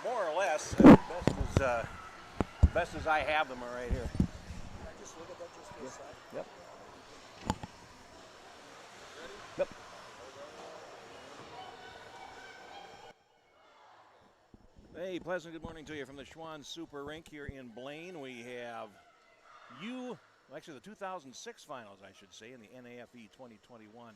more or less, best as I have them are right here. Can I just look at that just for a sec? Yep. Yep. Hey, pleasant good morning to you from the Schwann Super Rink here in Blaine. We have the 2006 finals, I should say, in the NAFE 2021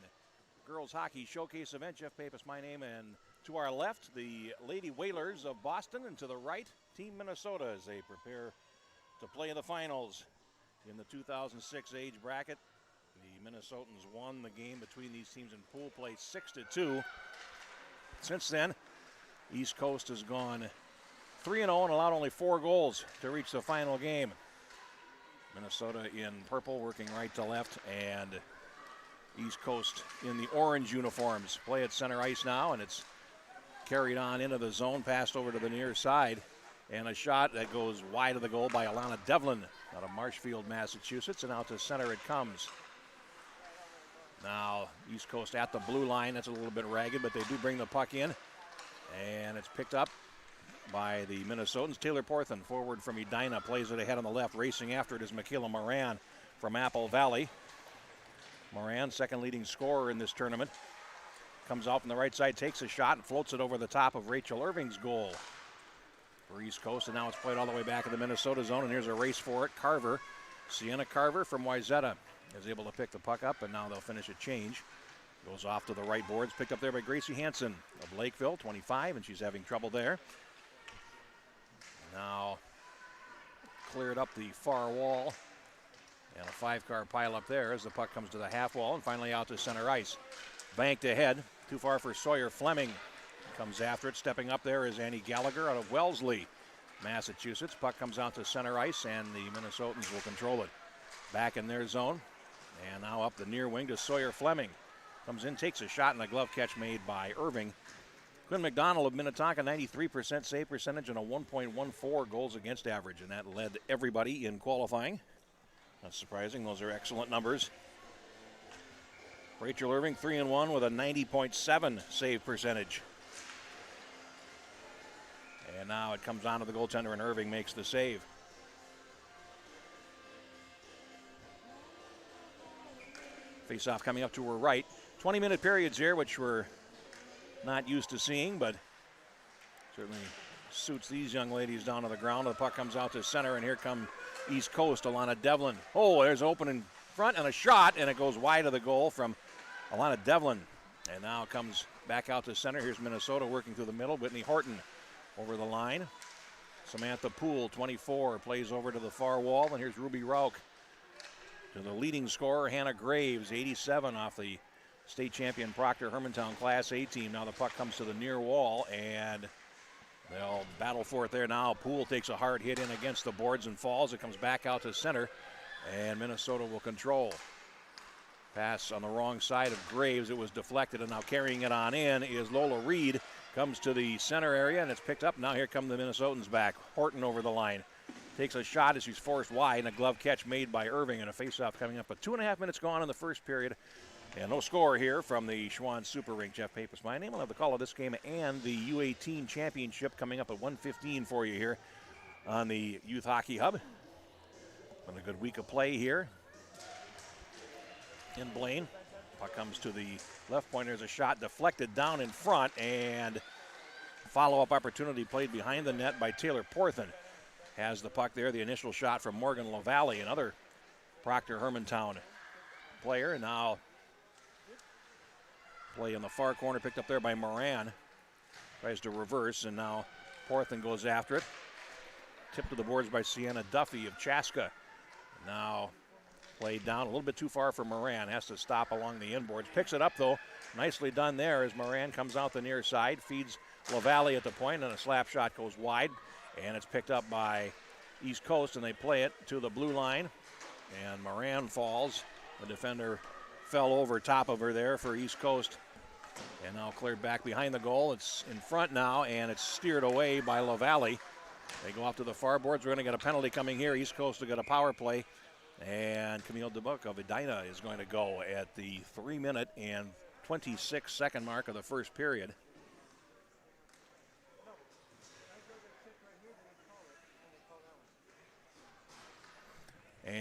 Girls Hockey Showcase event. Jeff Pappas, my name, and to our left, the Lady Whalers of Boston, and to the right, Team Minnesota as they prepare to play the finals in the 2006 age bracket. The Minnesotans won the game between these teams in pool play 6-2. Since then, East Coast has gone 3-0 and allowed only 4 goals to reach the final game. Minnesota in purple, working right to left, and East Coast in the orange uniforms. Play at center ice now, and it's carried on into the zone, passed over to the near side, and a shot that goes wide of the goal by Alana Devlin out of Marshfield, Massachusetts, and out to center it comes. Now, East Coast at the blue line. That's a little bit ragged, but they do bring the puck in, and it's picked up by the Minnesotans. Taylor Porthen, forward from Edina, plays it ahead on the left. Racing after it is Michaela Moran from Apple Valley. Moran, second leading scorer in this tournament. Comes out from the right side, takes a shot, and floats it over the top of Rachel Irving's goal for East Coast. And now it's played all the way back in the Minnesota zone, and here's a race for it. Carver, Sienna Carver from Wayzata, is able to pick the puck up, and now they'll finish a change. Goes off to the right boards, picked up there by Gracie Hansen of Lakeville, 25, and she's having trouble there. Now cleared up the far wall, and a 5-car pile up there as the puck comes to the half wall and finally out to center ice. Banked ahead, too far for Sawyer. Fleming comes after it. Stepping up there is Annie Gallagher out of Wellesley, Massachusetts. Puck comes out to center ice, and the Minnesotans will control it. Back in their zone, and now up the near wing to Sawyer Fleming. Comes in, takes a shot, and a glove catch made by Irving. Quinn McDonald of Minnetonka, 93% save percentage and a 1.14 goals against average, and that led everybody in qualifying. Not surprising, those are excellent numbers. Rachel Irving, 3-1 with a 90.7 save percentage. And now it comes on to the goaltender, and Irving makes the save. Face-off coming up to her right. 20-minute periods here, which we're not used to seeing, but certainly suits these young ladies down to the ground. The puck comes out to center, and here come East Coast. Alana Devlin. Oh, there's open in front and a shot, and it goes wide of the goal from Alana Devlin. And now comes back out to center. Here's Minnesota working through the middle. Whitney Horton over the line. Samantha Poole, 24, plays over to the far wall, and here's Ruby Rauch to the leading scorer, Hannah Graves, 87 off the state champion Proctor Hermantown Class A team. Now the puck comes to the near wall, and they'll battle for it there now. Poole takes a hard hit in against the boards and falls. It comes back out to center, and Minnesota will control. Pass on the wrong side of Graves. It was deflected, and now carrying it on in is Lola Reed. Comes to the center area, and it's picked up. Now here come the Minnesotans back. Horton over the line. Takes a shot as he's forced wide, and a glove catch made by Irving, and a faceoff coming up. But 2.5 minutes gone in the first period. And no score here from the Schwann Super Rink. Jeff Pappas, my name. I'll have the call of this game and the U18 Championship coming up at 1:15 for you here on the Youth Hockey Hub. Been a good week of play here in Blaine. Puck comes to the left point. There's a shot deflected down in front, and follow-up opportunity played behind the net by Taylor Porthen. Has the puck there. The initial shot from Morgan LaValle, another Proctor Hermantown player. Now play in the far corner, picked up there by Moran. Tries to reverse, and now Porthen goes after it. Tipped to the boards by Sienna Duffy of Chaska. Now played down a little bit too far for Moran. Has to stop along the inboards. Picks it up, though. Nicely done there as Moran comes out the near side. Feeds LaValle at the point, and a slap shot goes wide. And it's picked up by East Coast, and they play it to the blue line. And Moran falls. The defender fell over top of her there for East Coast. And now cleared back behind the goal. It's in front now, and it's steered away by LaValle. They go off to the far boards. We're going to get a penalty coming here. East Coast will get a power play. And Camille DeBuck of Edina is going to go at the 3-minute and 26-second mark of the first period.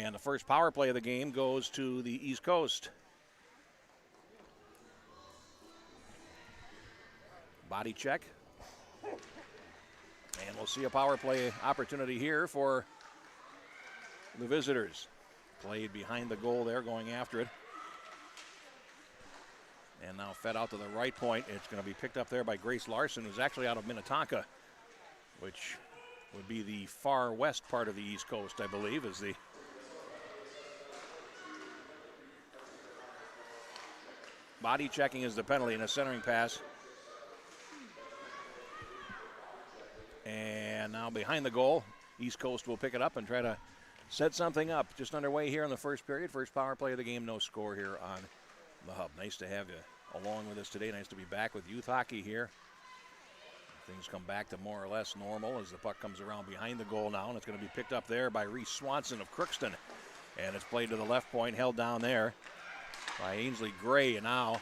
And the first power play of the game goes to the East Coast. Body check. And we'll see a power play opportunity here for the visitors. Played behind the goal there, going after it. And now fed out to the right point. It's going to be picked up there by Grace Larson, who's actually out of Minnetonka, which would be the far west part of the East Coast, I believe, is the body checking is the penalty and a centering pass. And now behind the goal, East Coast will pick it up and try to set something up. Just underway here in the first period. First power play of the game, no score here on the Hub. Nice to have you along with us today. Nice to be back with youth hockey here. Things come back to more or less normal as the puck comes around behind the goal now, and it's going to be picked up there by Reese Swanson of Crookston. And it's played to the left point, held down there by Ainsley Gray, and now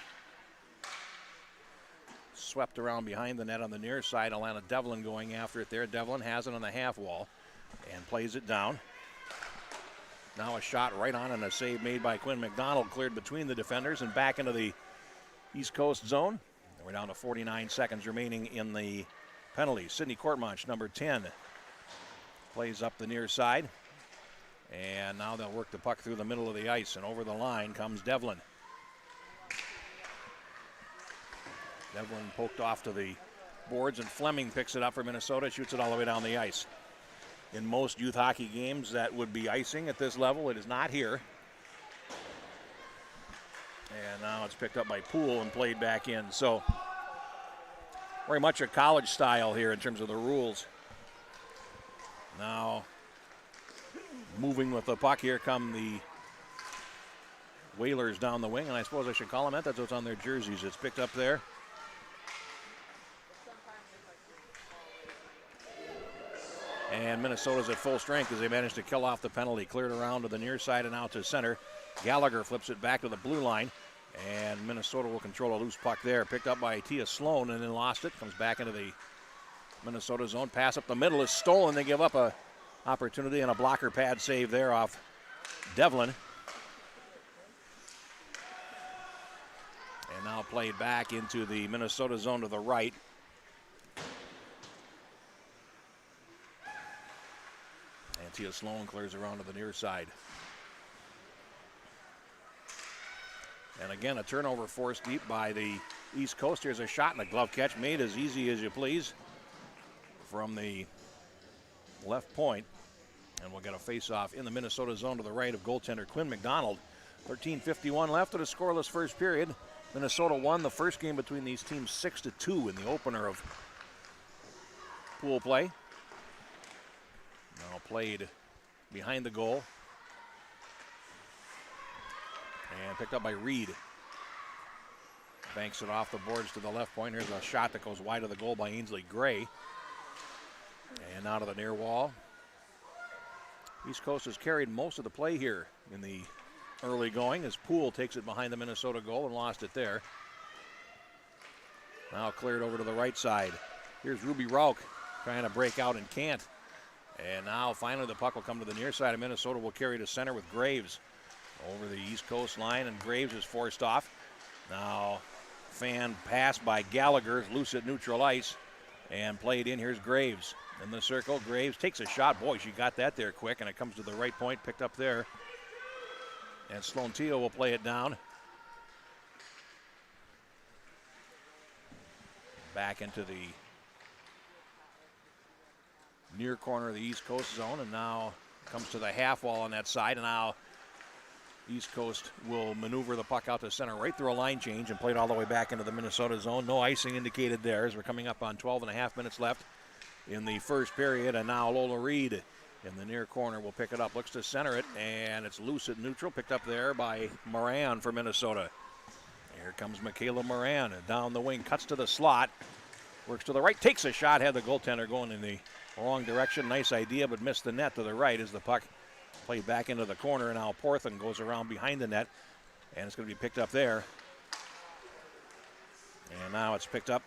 swept around behind the net on the near side. Alana Devlin going after it there. Devlin has it on the half wall and plays it down. Now a shot right on and a save made by Quinn McDonald, cleared between the defenders and back into the East Coast zone. And we're down to 49 seconds remaining in the penalties. Sydney Courtmanch, number 10, plays up the near side. And now they'll work the puck through the middle of the ice, and over the line comes Devlin. Devlin poked off to the boards, and Fleming picks it up for Minnesota, shoots it all the way down the ice. In most youth hockey games, that would be icing at this level. It is not here. And now it's picked up by Poole and played back in. So very much a college style here in terms of the rules. Now moving with the puck, here come the Whalers down the wing, and I suppose I should call them that. That's what's on their jerseys. It's picked up there. And Minnesota's at full strength as they managed to kill off the penalty. Cleared around to the near side and out to center. Gallagher flips it back to the blue line. And Minnesota will control a loose puck there. Picked up by Tia Sloan and then lost it. Comes back into the Minnesota zone. Pass up the middle is stolen. They give up a opportunity and a blocker pad save there off Devlin. And now played back into the Minnesota zone to the right. And Tia Sloan clears around to the near side. And again, a turnover forced deep by the East Coast. Here's a shot and a glove catch made as easy as you please from the left point. And we'll get a face-off in the Minnesota zone to the right of goaltender Quinn McDonald. 13:51 left in a scoreless first period. Minnesota won the first game between these teams 6-2 in the opener of pool play. Now played behind the goal. And picked up by Reed. Banks it off the boards to the left point. Here's a shot that goes wide of the goal by Ainsley Gray. And out of the near wall. East Coast has carried most of the play here in the early going as Poole takes it behind the Minnesota goal and lost it there. Now cleared over to the right side. Here's Ruby Rauch trying to break out and can't. And now finally the puck will come to the near side of Minnesota. Will carry to center with Graves over the East Coast line, and Graves is forced off. Now fan pass by Gallagher, loose at neutral ice, and played in. Here's Graves in the circle. Graves takes a shot. Boy, she got that there quick, and it comes to the right point, picked up there. And Sloan Teo will play it down. Back into the near corner of the East Coast zone, and now comes to the half wall on that side, and now East Coast will maneuver the puck out to center right through a line change and play it all the way back into the Minnesota zone. No icing indicated there as we're coming up on 12 and a half minutes left in the first period. And now Lola Reed in the near corner will pick it up. Looks to center it, and it's loose at neutral. Picked up there by Moran for Minnesota. Here comes Michaela Moran down the wing. Cuts to the slot. Works to the right. Takes a shot. Had the goaltender going in the wrong direction. Nice idea, but missed the net to the right as the puck played back into the corner, and now Porthan goes around behind the net, and it's going to be picked up there. And now it's picked up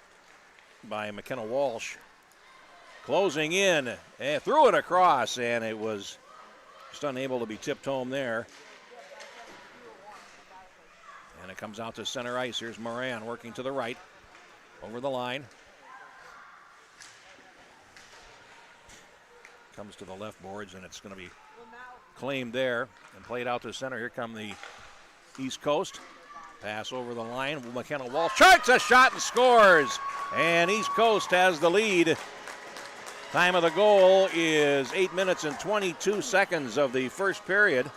by McKenna Walsh. Closing in, and threw it across, and it was Just unable to be tipped home there. And it comes out to center ice. Here's Moran working to the right. Over the line. Comes to the left boards, and it's going to be claimed there and played out to center. Here come the East Coast. Pass over the line. McKenna Walsh shoots a shot and scores. And East Coast has the lead. Time of the goal is 8 minutes and 22 seconds of the first period.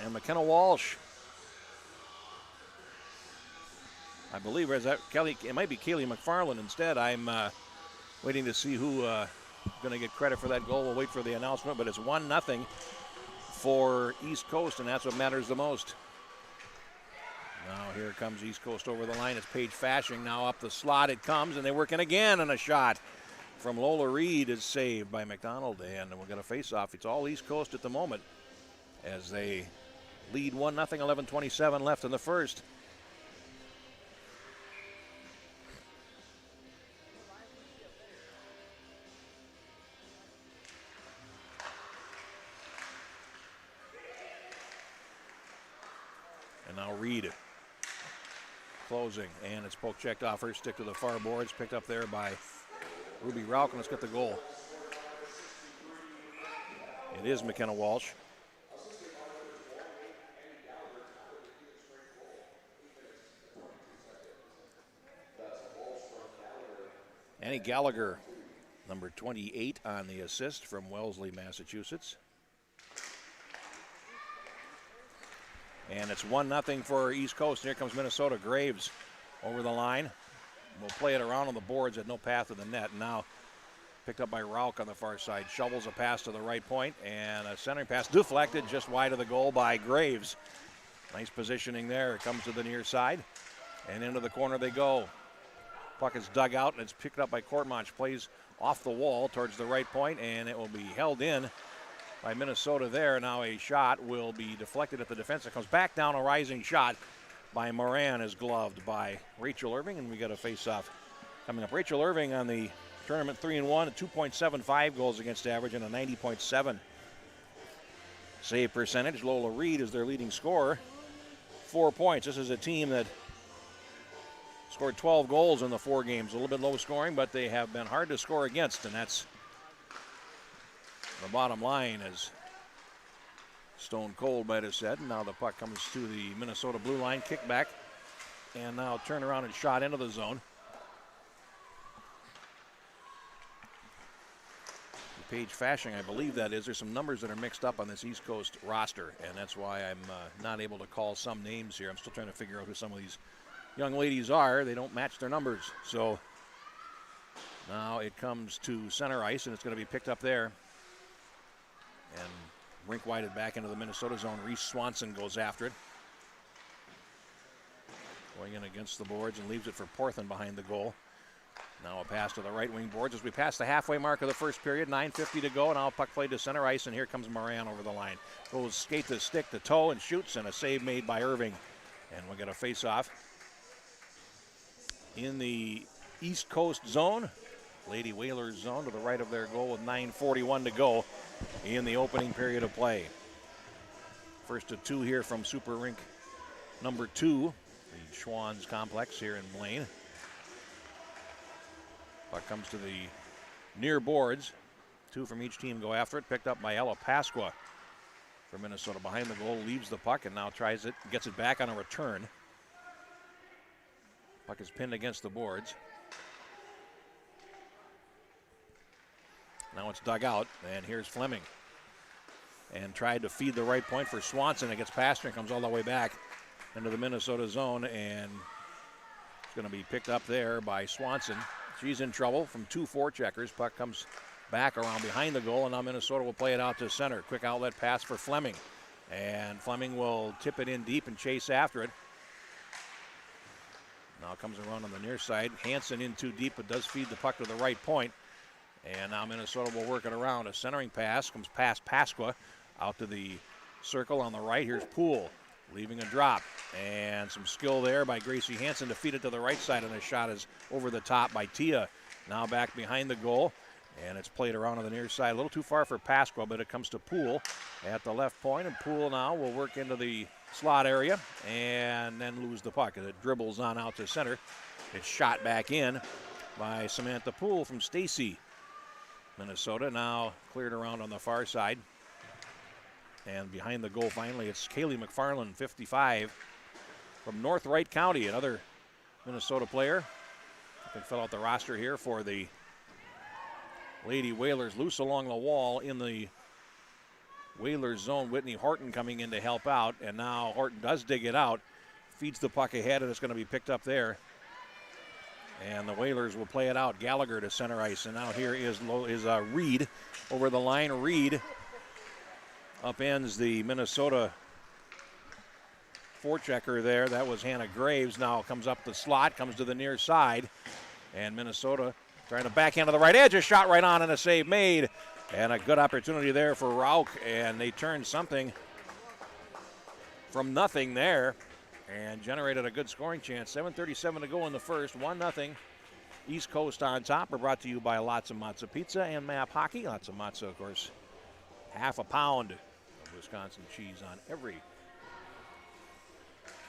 And McKenna Walsh, I believe, is that Kelly? It might be Kaylee McFarland instead. I'm waiting to see who going to get credit for that goal. We'll wait for the announcement, but it's 1-0 for East Coast, and that's what matters the most. Now here comes East Coast over the line. It's Paige Fashing now up the slot. It comes, and they work in again, and a shot from Lola Reed is saved by McDonald, and we're going to face off. It's all East Coast at the moment as they lead 1-0, 11:27 left in the first. And now Reed closing, and it's poke checked off her stick to the far boards, picked up there by Ruby Rauch, and let's get the goal. It is McKenna Walsh. Annie Gallagher, number 28 on the assist from Wellesley, Massachusetts. And it's 1-0 for East Coast. Here comes Minnesota. Graves over the line. We'll play it around on the boards at no path to the net. Now picked up by Rauch on the far side. Shovels a pass to the right point, and a centering pass deflected just wide of the goal by Graves. Nice positioning there. It comes to the near side, and into the corner they go. Puck is dug out, and it's picked up by Courtmanch. Plays off the wall towards the right point, and it will be held in by Minnesota there. Now a shot will be deflected at the defense. It comes back down. A rising shot by Moran is gloved by Rachel Irving, and we got a face-off coming up. Rachel Irving on the tournament 3-1, a 2.75 goals against average and a 90.7 save percentage. Lola Reed is their leading scorer, 4 points. This is a team that scored 12 goals in the 4 games. A little bit low scoring, but they have been hard to score against, and that's the bottom line, as Stone Cold might have said. And now the puck comes to the Minnesota blue line, kickback, and now turn around and shot into the zone. Paige Fashing, I believe that is. There's some numbers that are mixed up on this East Coast roster, and that's why I'm not able to call some names here. I'm still trying to figure out who some of these young ladies are. They don't match their numbers. So now it comes to center ice, and it's going to be picked up there. And Rink whited back into the Minnesota zone. Reese Swanson goes after it. Going in against the boards and leaves it for Porthen behind the goal. Now a pass to the right wing boards as we pass the halfway mark of the first period. 9:50 to go. Now puck played to center ice, and here comes Moran over the line. Goes skate to stick to toe and shoots, and a save made by Irving. And we'll get a face-off in the East Coast zone. Lady Whalers zone to the right of their goal with 9:41 to go in the opening period of play. First of 2 here from Super Rink number 2, the Schwann's complex here in Blaine. Puck comes to the near boards. 2 from each team go after it. Picked up by Ella Pasqua for Minnesota behind the goal. Leaves the puck and now tries it. Gets it back on a return. Puck is pinned against the boards. Now it's dug out, and here's Fleming. And tried to feed the right point for Swanson. It gets past her and comes all the way back into the Minnesota zone, and it's going to be picked up there by Swanson. She's in trouble from 2 forecheckers. Puck comes back around behind the goal, and now Minnesota will play it out to center. Quick outlet pass for Fleming. And Fleming will tip it in deep and chase after it. Now comes around on the near side. Hansen in too deep, but does feed the puck to the right point. And now Minnesota will work it around. A centering pass comes past Pasqua out to the circle on the right. Here's Poole leaving a drop. And some skill there by Gracie Hansen to feed it to the right side, and the shot is over the top by Tia. Now back behind the goal, and it's played around on the near side. A little too far for Pasqua, but it comes to Poole at the left point, and Poole now will work into the slot area and then lose the puck as it dribbles on out to center. It's shot back in by Samantha Poole from Stacy, Minnesota. Now cleared around on the far side. And behind the goal finally, it's Kaylee McFarland, 55, from North Wright County, another Minnesota player. I can fill out the roster here for the Lady Whalers. Loose along the wall in the Whalers zone. Whitney Horton coming in to help out, and now Horton does dig it out, feeds the puck ahead, and it's going to be picked up there. And the Whalers will play it out. Gallagher to center ice, and now here is Reed over the line. Reed upends the Minnesota forechecker there. That was Hannah Graves. Now comes up the slot, comes to the near side, and Minnesota trying to backhand to the right edge. A shot right on and a save made. And a good opportunity there for Rauch, and they turned something from nothing there and generated a good scoring chance. 7:37 to go in the first, 1-0. East Coast on top. We're brought to you by Lots of Matzo Pizza and Map Hockey. Lots of Matzo, of course, half a pound of Wisconsin cheese on every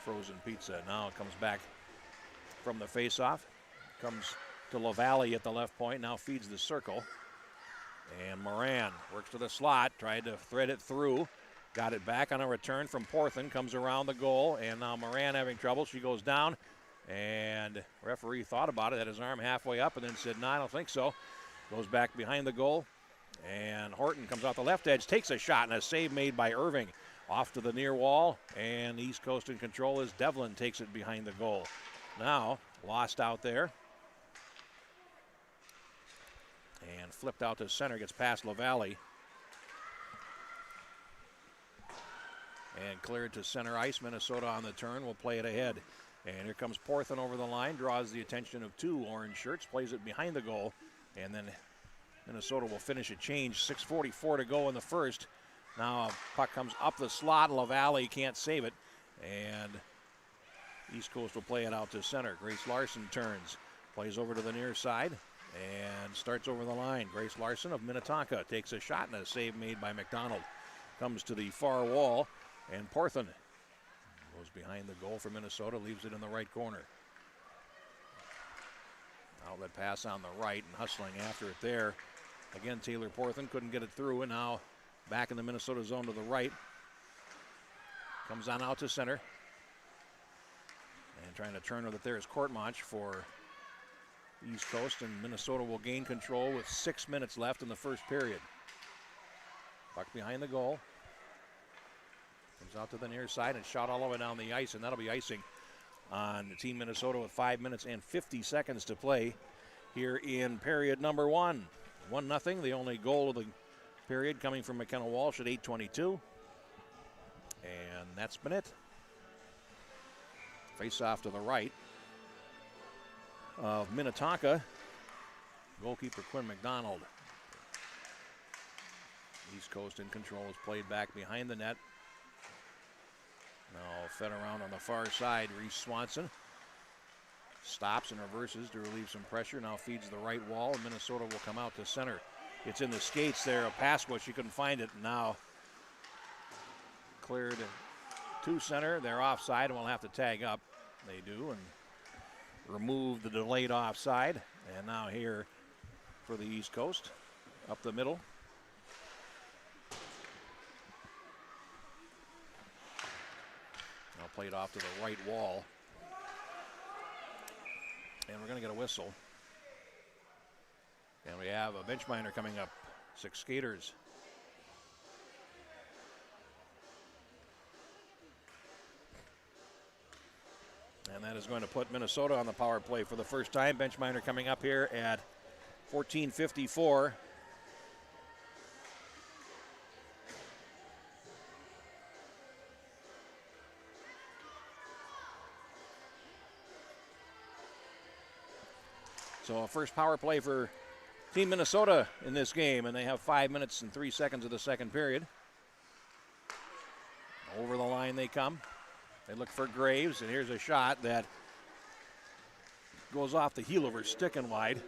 frozen pizza. Now it comes back from the faceoff. Comes to LaValle at the left point. Now feeds the circle. And Moran works to the slot. Tried to thread it through. Got it back on a return from Porthen. Comes around the goal. And now Moran having trouble. She goes down. And referee thought about it. Had his arm halfway up and then said, no, I don't think so. Goes back behind the goal. And Horton comes off the left edge. Takes a shot and a save made by Irving. Off to the near wall. And East Coast in control as Devlin takes it behind the goal. Now lost out there. And flipped out to center, gets past LaValle. And cleared to center ice. Minnesota on the turn will play it ahead. And here comes Porthen over the line, draws the attention of two orange shirts, plays it behind the goal. And then Minnesota will finish a change. 6:44 to go in the first. Now a puck comes up the slot. LaValle can't save it. And East Coast will play it out to center. Grace Larson turns, plays over to the near side. And starts over the line. Grace Larson of Minnetonka takes a shot and a save made by McDonald. Comes to the far wall, and Porthen goes behind the goal for Minnesota, leaves it in the right corner. Outlet pass on the right and hustling after it there. Again, Taylor Porthen couldn't get it through, and now back in the Minnesota zone to the right. Comes on out to center. And trying to turn with it there is Courtmanch for East Coast, and Minnesota will gain control with 6 minutes left in the first period. Puck behind the goal. Comes out to the near side and shot all the way down the ice, and that'll be icing on Team Minnesota with 5 minutes and 50 seconds to play here in period number one. 1-0, the only goal of the period coming from McKenna Walsh at 8:22. And that's been it. Face off to the right of Minnetonka. Goalkeeper Quinn McDonald. East Coast in control is played back behind the net. Now fed around on the far side. Reese Swanson stops and reverses to relieve some pressure. Now feeds the right wall, and Minnesota will come out to center. It's in the skates there of Pasqua. She couldn't find it. Now cleared to center. They're offside and will have to tag up. They do, and remove the delayed offside. And now here for the East Coast, up the middle. Now played off to the right wall. And we're going to get a whistle. And we have a bench minor coming up. 6 skaters. And that is going to put Minnesota on the power play for the first time. Bench minor coming up here at 14:54. So a first power play for Team Minnesota in this game, and they have 5 minutes and 3 seconds of the second period. Over the line they come. They look for Graves, and here's a shot that goes off the heel of her stick and wide.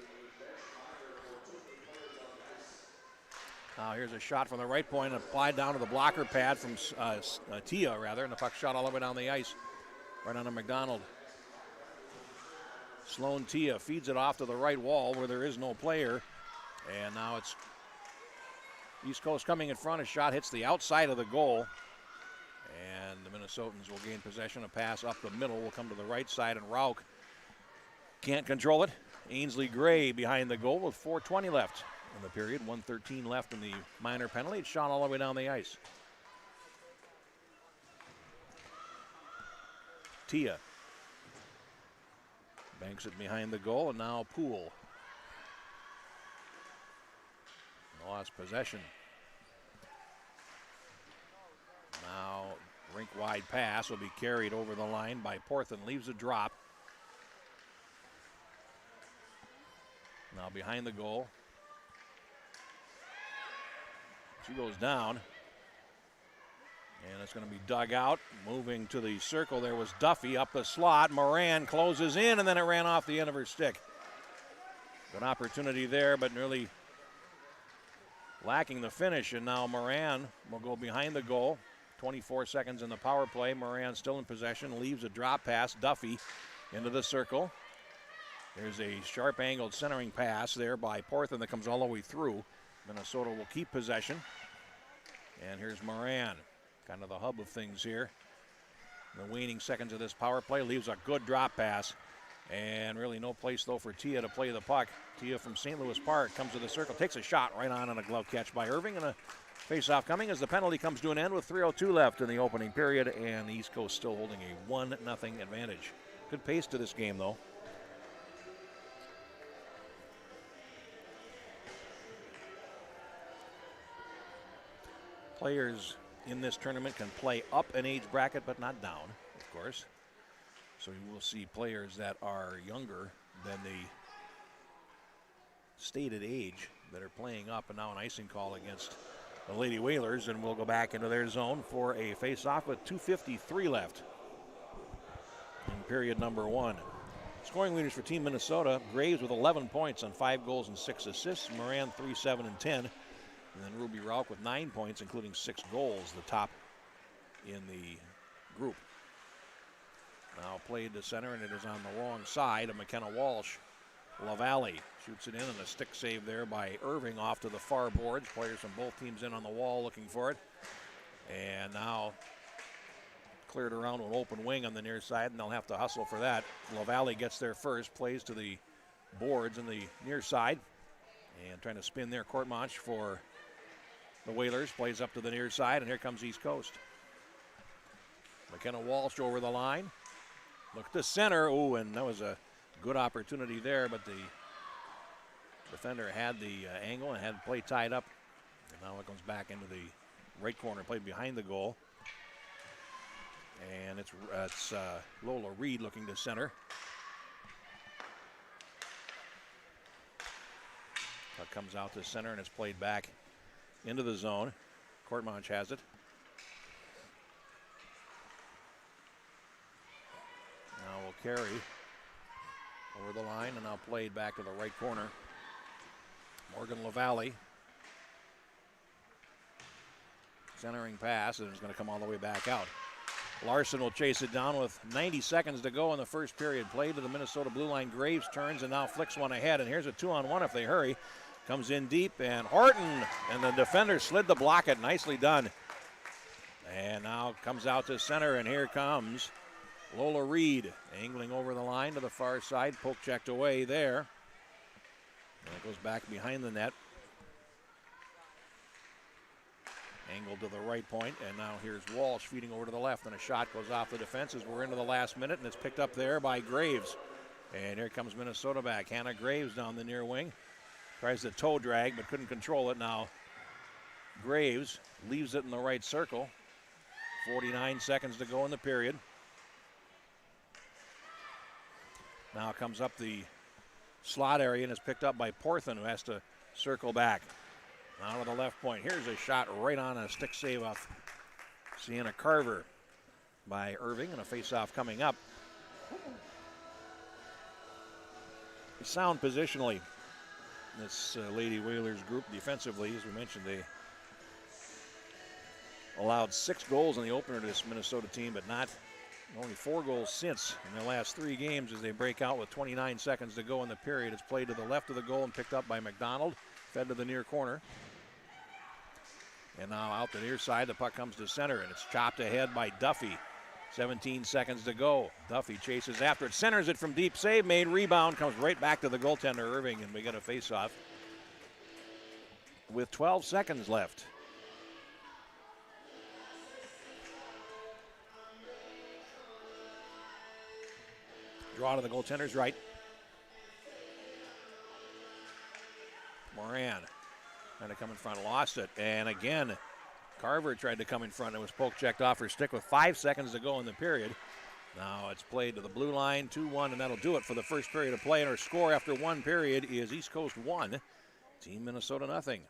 Now here's a shot from the right point, applied down to the blocker pad from Tia, and the puck shot all the way down the ice, right onto McDonald. Sloan Tia feeds it off to the right wall where there is no player, and now it's East Coast coming in front. A shot hits the outside of the goal, and the Minnesotans will gain possession. A pass up the middle will come to the right side, and Rauch can't control it. Ainsley Gray behind the goal with 4:20 left in the period. 1:13 left in the minor penalty. It's shot all the way down the ice. Tia banks it behind the goal, and now Poole. Lost possession. Now rink wide pass will be carried over the line by Porthen. Leaves a drop. Now behind the goal. She goes down. And it's going to be dug out. Moving to the circle, there was Duffy up the slot. Moran closes in, and then it ran off the end of her stick. Good opportunity there, but nearly lacking the finish. And now Moran will go behind the goal. 24 seconds in the power play. Moran still in possession. Leaves a drop pass. Duffy into the circle. There's a sharp angled centering pass there by Porthen that comes all the way through. Minnesota will keep possession. And here's Moran, kind of the hub of things here. The waning seconds of this power play leaves a good drop pass. And really no place, though, for Tia to play the puck. Tia from St. Louis Park comes to the circle, takes a shot right on a glove catch by Irving, and a face-off coming as the penalty comes to an end with 3:02 left in the opening period, and the East Coast still holding a 1-0 advantage. Good pace to this game, though. Players in this tournament can play up an age bracket, but not down, of course. So you will see players that are younger than the stated age that are playing up, and now an icing call against the Lady Whalers, and we'll go back into their zone for a face-off with 2:53 left in period number one. Scoring leaders for Team Minnesota, Graves with 11 points on 5 goals and 6 assists, Moran 3, 7, and 10. And then Ruby Rauch with 9 points, including 6 goals, the top in the group. Now played to center, and it is on the wrong side of McKenna Walsh. LaValle shoots it in, and a stick save there by Irving off to the far boards. Players from both teams in on the wall looking for it. And now cleared around to an open wing on the near side, and they'll have to hustle for that. LaValle gets there first, plays to the boards on the near side, and trying to spin there. Courtmanche for the Whalers plays up to the near side, and here comes East Coast. McKenna Walsh over the line. Look to center. Oh, and that was a good opportunity there, but the defender had the angle and had the play tied up. And now it comes back into the right corner, played behind the goal. And it's Lola Reed looking to center. Puck comes out to center, and it's played back into the zone. Courtmanche has it. Now will carry over the line, and now played back to the right corner. Morgan LaValle. Centering pass, and it's going to come all the way back out. Larson will chase it down with 90 seconds to go in the first period. Play to the Minnesota blue line. Graves turns and now flicks one ahead, and here's a 2-on-1 if they hurry. Comes in deep, and Horton, and the defender slid to block it. Nicely done. And now comes out to center, and here comes Lola Reed, angling over the line to the far side. Poke checked away there. And it goes back behind the net. Angled to the right point, and now here's Walsh feeding over to the left, and a shot goes off the defense as we're into the last minute, and it's picked up there by Graves. And here comes Minnesota back. Hannah Graves down the near wing. Tries to toe drag, but couldn't control it. Now Graves leaves it in the right circle. 49 seconds to go in the period. Now comes up the slot area and is picked up by Porthen, who has to circle back. Now to the left point. Here's a shot right on a stick save off Sienna Carver by Irving, and a face-off coming up. Sound positionally this Lady Whalers group defensively. As we mentioned, they allowed 6 goals in the opener to this Minnesota team, but only 4 goals since in their last 3 games as they break out with 29 seconds to go in the period. It's played to the left of the goal and picked up by McDonald, fed to the near corner. And now out the near side, the puck comes to center, and it's chopped ahead by Duffy. 17 seconds to go. Duffy chases after it, centers it from deep, save made, rebound, comes right back to the goaltender Irving, and we get a face-off with 12 seconds left. Draw to the goaltender's right. Moran trying to come in front, lost it, and again, Carver tried to come in front and was poke checked off her stick with 5 seconds to go in the period. Now it's played to the blue line, 2-1, and that'll do it for the first period of play. And our score after 1 period is East Coast 1, Team Minnesota nothing.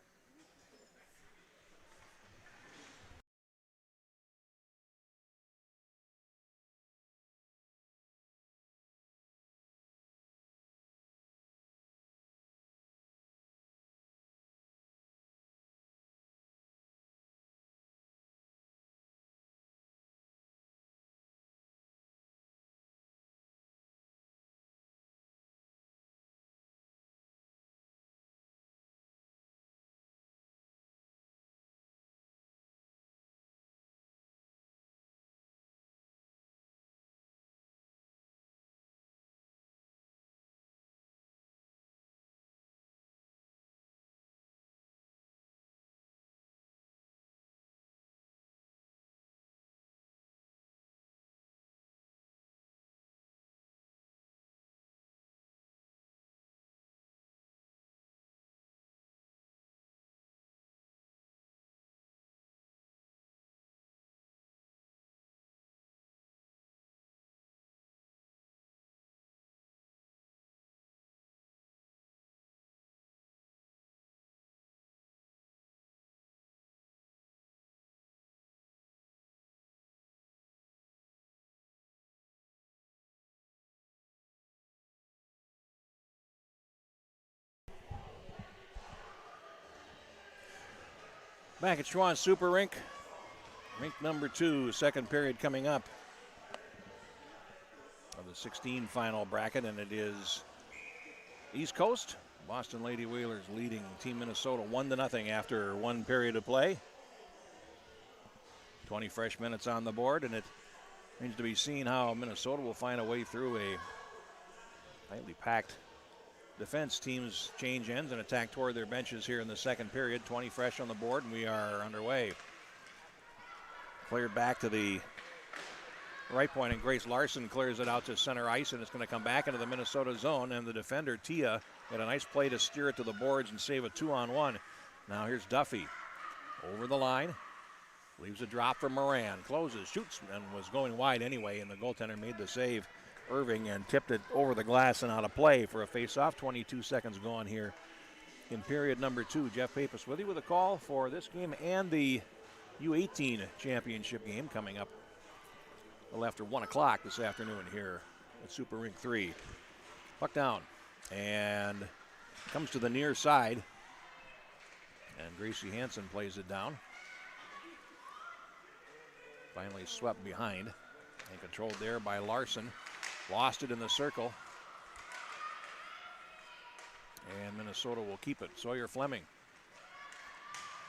Back at Schwann Super Rink. Rink number 2, second period coming up of the 16 final bracket, and it is East Coast. Boston Lady Whalers leading Team Minnesota 1-0 after 1 period of play. 20 fresh minutes on the board, and it remains to be seen how Minnesota will find a way through a tightly packed defense. Teams change ends and attack toward their benches here in the second period. 20 fresh on the board, and we are underway. Cleared back to the right point, and Grace Larson clears it out to center ice, and it's going to come back into the Minnesota zone, and the defender, Tia, had a nice play to steer it to the boards and save a 2-on-1. Now here's Duffy over the line. Leaves a drop for Moran. Closes, shoots, and was going wide anyway, and the goaltender made the save, Irving, and tipped it over the glass and out of play for a face-off. 22 seconds gone here in period number 2. Jeff Pappas with you with a call for this game and the U18 championship game coming up a little after 1 o'clock this afternoon here at Super Rink 3. Puck down and comes to the near side, and Gracie Hansen plays it down. Finally swept behind and controlled there by Larson. Lost it in the circle, and Minnesota will keep it. Sawyer Fleming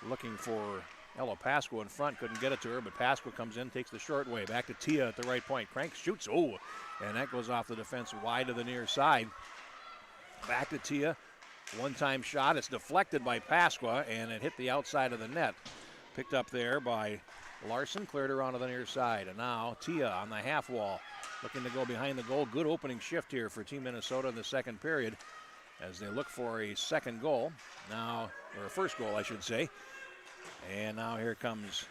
looking for Ella Pasqua in front, couldn't get it to her, but Pasqua comes in, takes the short way, back to Tia at the right point. Crank shoots, and that goes off the defense wide to the near side. Back to Tia, one-time shot, it's deflected by Pasqua, and it hit the outside of the net. Picked up there by Larson, cleared her onto the near side, and now Tia on the half wall, looking to go behind the goal. Good opening shift here for Team Minnesota in the second period as they look for a second goal. Now, or a first goal, I should say. And now here comes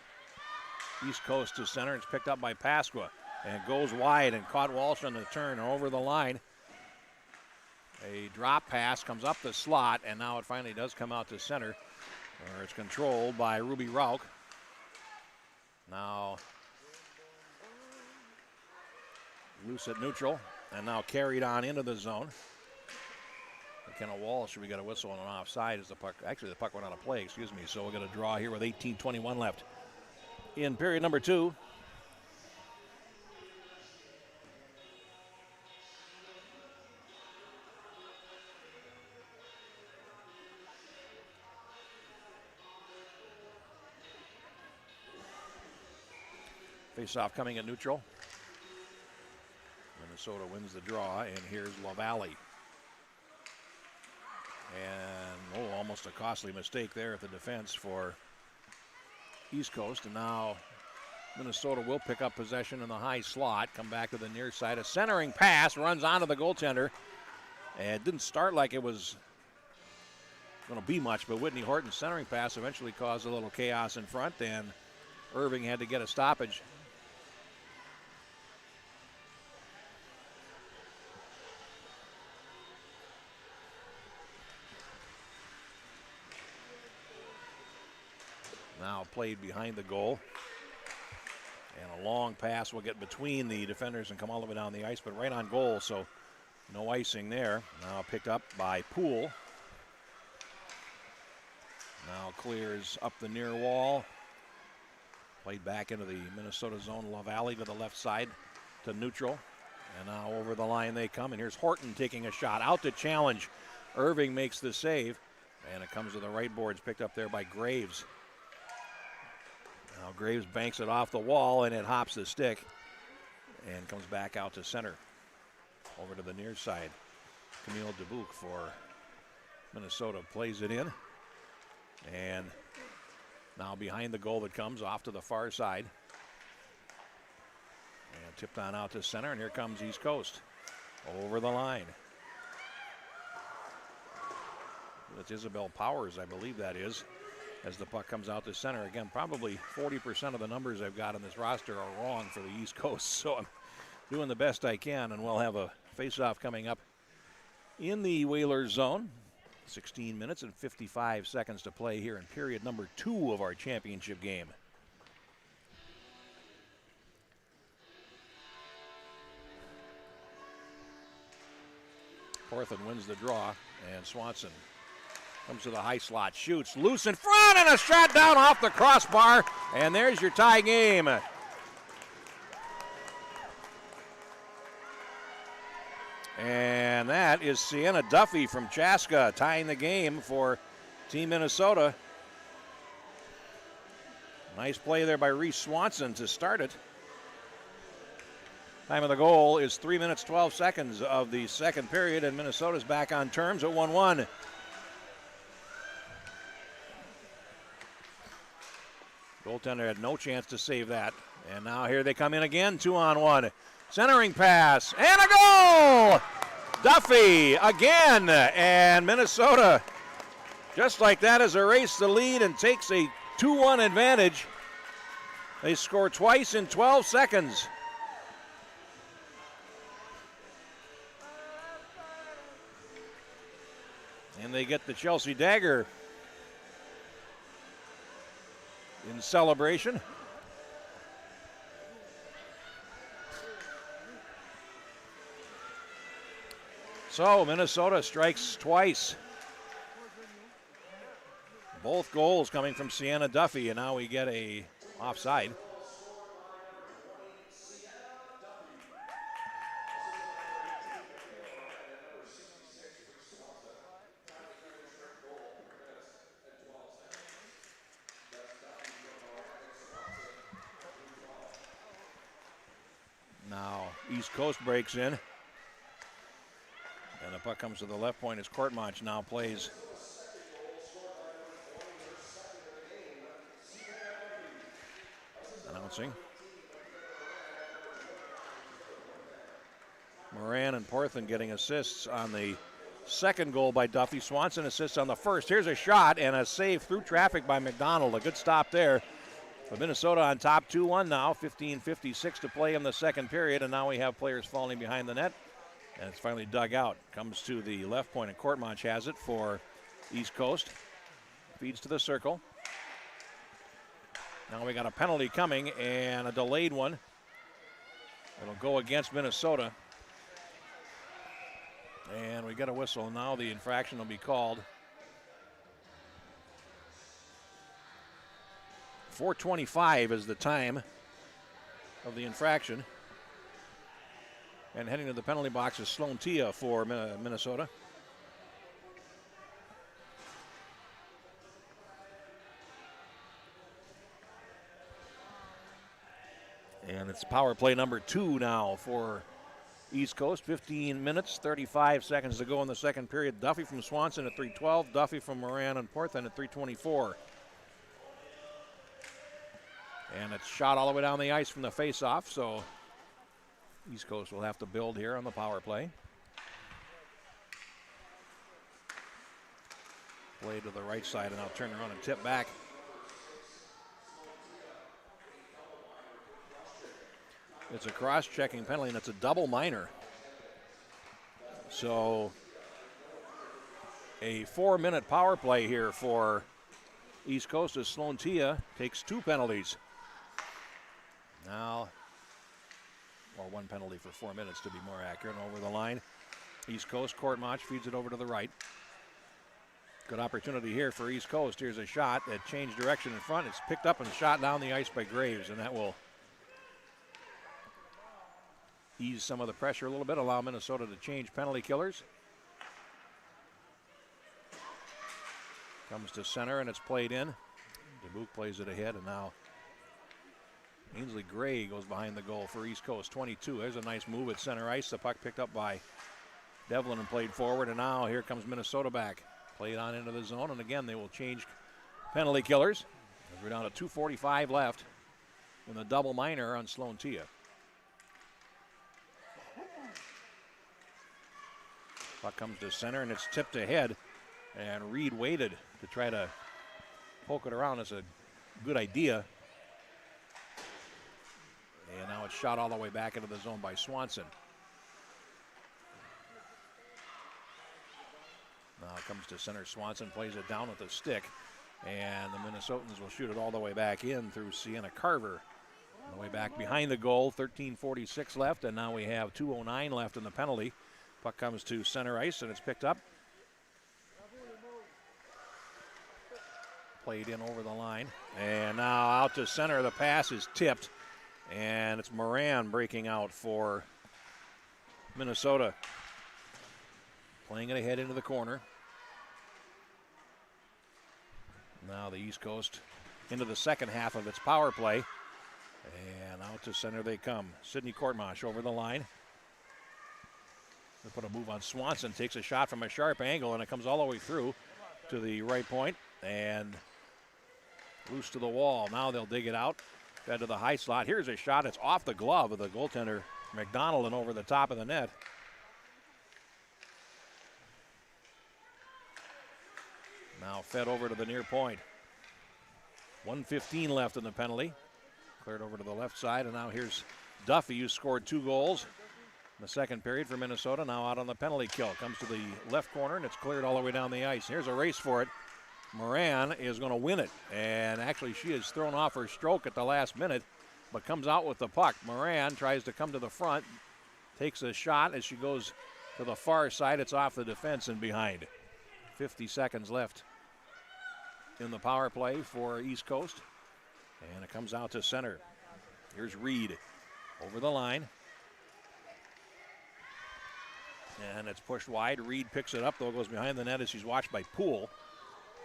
East Coast to center. It's picked up by Pasqua, and it goes wide and caught Walsh on the turn over the line. A drop pass comes up the slot, and now it finally does come out to center, where it's controlled by Ruby Rauch. Now loose at neutral, and now carried on into the zone. McKenna Walsh, we got a whistle on an offside as the puck, actually the puck went on a play, excuse me. So we'll get a draw here with 18:21 left in period number 2. Face-off coming at neutral. Minnesota wins the draw, and here's LaValle. And almost a costly mistake there at the defense for East Coast. And now Minnesota will pick up possession in the high slot, come back to the near side. A centering pass runs onto the goaltender. And it didn't start like it was going to be much, but Whitney Horton's centering pass eventually caused a little chaos in front, and Irving had to get a stoppage. Now played behind the goal. And a long pass will get between the defenders and come all the way down the ice, but right on goal, so no icing there. Now picked up by Poole. Now clears up the near wall. Played back into the Minnesota zone. LaValle to the left side to neutral. And now over the line they come. And here's Horton taking a shot out to challenge. Irving makes the save. And it comes to the right boards, picked up there by Graves. Now Graves banks it off the wall, and it hops the stick and comes back out to center. Over to the near side. Camille Dubuque for Minnesota plays it in. And now behind the goal that comes off to the far side. And tipped on out to center, and here comes East Coast. Over the line. That's Isabel Powers, I believe that is. As the puck comes out to center. Again, probably 40% of the numbers I've got on this roster are wrong for the East Coast, so I'm doing the best I can, and we'll have a face-off coming up in the Whalers zone. 16 minutes and 55 seconds to play here in period number 2 of our championship game. Portland wins the draw, and Swanson comes to the high slot, shoots, loose in front, and a shot down off the crossbar. And there's your tie game. And that is Sienna Duffy from Chaska tying the game for Team Minnesota. Nice play there by Reese Swanson to start it. Time of the goal is 3 minutes, 12 seconds of the second period, and Minnesota's back on terms at 1-1. Goaltender had no chance to save that. And now here they come in again, 2-on-1. Centering pass, and a goal! Duffy again, and Minnesota, just like that, has erased the lead and takes a 2-1 advantage. They score twice in 12 seconds. And they get the Chelsea dagger in celebration. So Minnesota strikes twice. Both goals coming from Sienna Duffy, and now we get a offside. Now East Coast breaks in. And the puck comes to the left point as Courtmarch now plays. Announcing. Moran and Portland getting assists on the second goal by Duffy. Swanson assists on the first. Here's a shot and a save through traffic by McDonald. A good stop there. But Minnesota on top 2-1 now. 15:56 to play in the second period. And now we have players falling behind the net. And it's finally dug out. Comes to the left point, and Courtmarch has it for East Coast. Feeds to the circle. Now we got a penalty coming and a delayed one. It'll go against Minnesota. And we get a whistle. Now the infraction will be called. 4:25 is the time of the infraction. And heading to the penalty box is Sloan Tia for Minnesota. And it's power play number 2 now for East Coast. 15 minutes, 35 seconds to go in the second period. Duffy from Swanson at 3:12. Duffy from Moran and Portland at 3:24. And it's shot all the way down the ice from the face-off, so East Coast will have to build here on the power play. Play to the right side, and I'll turn around and tip back. It's a cross-checking penalty, and it's a double minor. So a 4-minute power play here for East Coast as Sloan Tia takes 2 penalties. Now, or 1 penalty for 4 minutes to be more accurate. And over the line, East Coast, Courtmach feeds it over to the right. Good opportunity here for East Coast. Here's a shot that changed direction in front. It's picked up and shot down the ice by Graves, and that will ease some of the pressure a little bit, allow Minnesota to change penalty killers. Comes to center, and it's played in. Dubuque plays it ahead, and now Ainsley Gray goes behind the goal for East Coast. 22. There's a nice move at center ice. The puck picked up by Devlin and played forward, and now here comes Minnesota back. Played on into the zone, and again they will change penalty killers. We're down to 2:45 left in the double minor on Sloan Tia. Puck comes to center, and it's tipped ahead, and Reed waited to try to poke it around. It's a good idea. And now it's shot all the way back into the zone by Swanson. Now it comes to center. Swanson plays it down with the stick. And the Minnesotans will shoot it all the way back in through Sienna Carver. On the way back behind the goal, 13:46 left. And now we have 2:09 left in the penalty. Puck comes to center ice, and it's picked up. Played in over the line. And now out to center. The pass is tipped. And it's Moran breaking out for Minnesota. Playing it ahead into the corner. Now the East Coast into the second half of its power play. And out to center they come. Sidney Courtmach over the line. They put a move on Swanson. Takes a shot from a sharp angle, and it comes all the way through to the right point. And loose to the wall. Now they'll dig it out. Fed to the high slot. Here's a shot. It's off the glove of the goaltender McDonald and over the top of the net. Now fed over to the near point. 1:15 left in the penalty. Cleared over to the left side, and now here's Duffy, who scored 2 goals in the second period for Minnesota. Now out on the penalty kill. Comes to the left corner, and it's cleared all the way down the ice. Here's a race for it. Moran is going to win it, and actually she has thrown off her stroke at the last minute, but comes out with the puck. Moran tries to come to the front, takes a shot as she goes to the far side. It's off the defense and behind. 50 seconds left in the power play for East Coast, and it comes out to center. Here's Reed over the line, and it's pushed wide. Reed picks it up, though, goes behind the net as she's watched by Poole.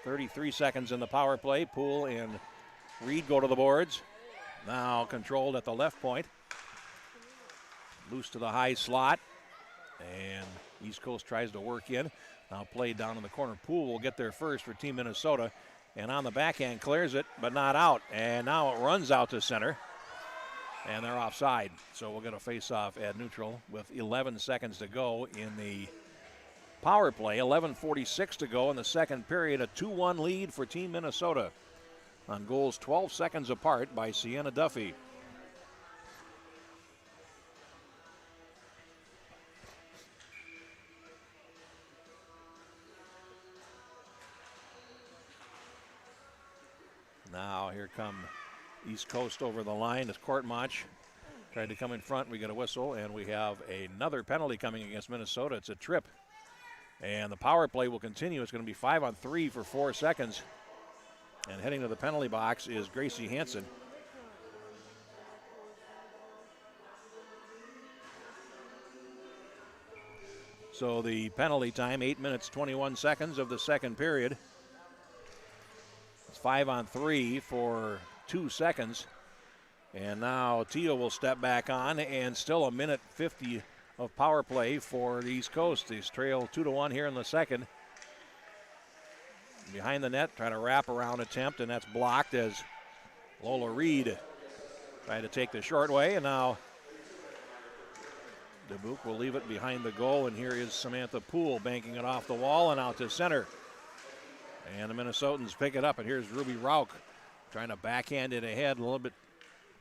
33 seconds in the power play. Poole and Reed go to the boards. Now controlled at the left point. Loose to the high slot. And East Coast tries to work in. Now played down in the corner. Poole will get there first for Team Minnesota. And on the backhand clears it, but not out. And now it runs out to center. And they're offside. So we'll get a face-off at neutral with 11 seconds to go in the power play. 11:46 to go in the second period. A 2-1 lead for Team Minnesota on goals 12 seconds apart by Sienna Duffy. Now here come East Coast over the line as Courtmach tried to come in front. We get a whistle, and we have another penalty coming against Minnesota. It's a trip And the power play will continue. It's going to be 5-on-3 for 4 seconds. And heading to the penalty box is Gracie Hansen. So the penalty time, 8 minutes, 21 seconds of the second period. It's 5-on-3 for 2 seconds. And now Teal will step back on, and still 1:50 of power play for the East Coast. These trail 2-1 here in the second. Behind the net, trying to wrap around attempt, and that's blocked as Lola Reed tried to take the short way, and now Dubuque will leave it behind the goal, and here is Samantha Poole banking it off the wall and out to center. And the Minnesotans pick it up, and here's Ruby Rauch trying to backhand it ahead a little bit.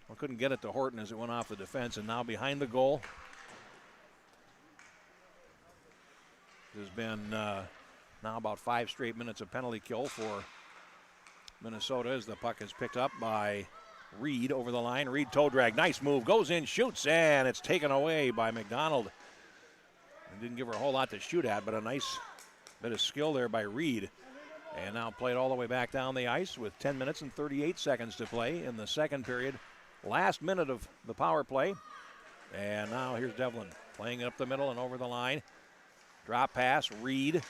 Well, couldn't get it to Horton as it went off the defense, and now behind the goal. There's been now about 5 straight minutes of penalty kill for Minnesota as the puck is picked up by Reed over the line. Reed toe drag, nice move, goes in, shoots, and it's taken away by McDonald. And didn't give her a whole lot to shoot at, but a nice bit of skill there by Reed. And now played all the way back down the ice with 10 minutes and 38 seconds to play in the second period. Last minute of the power play. And now here's Devlin playing it up the middle and over the line. Drop pass, Reed,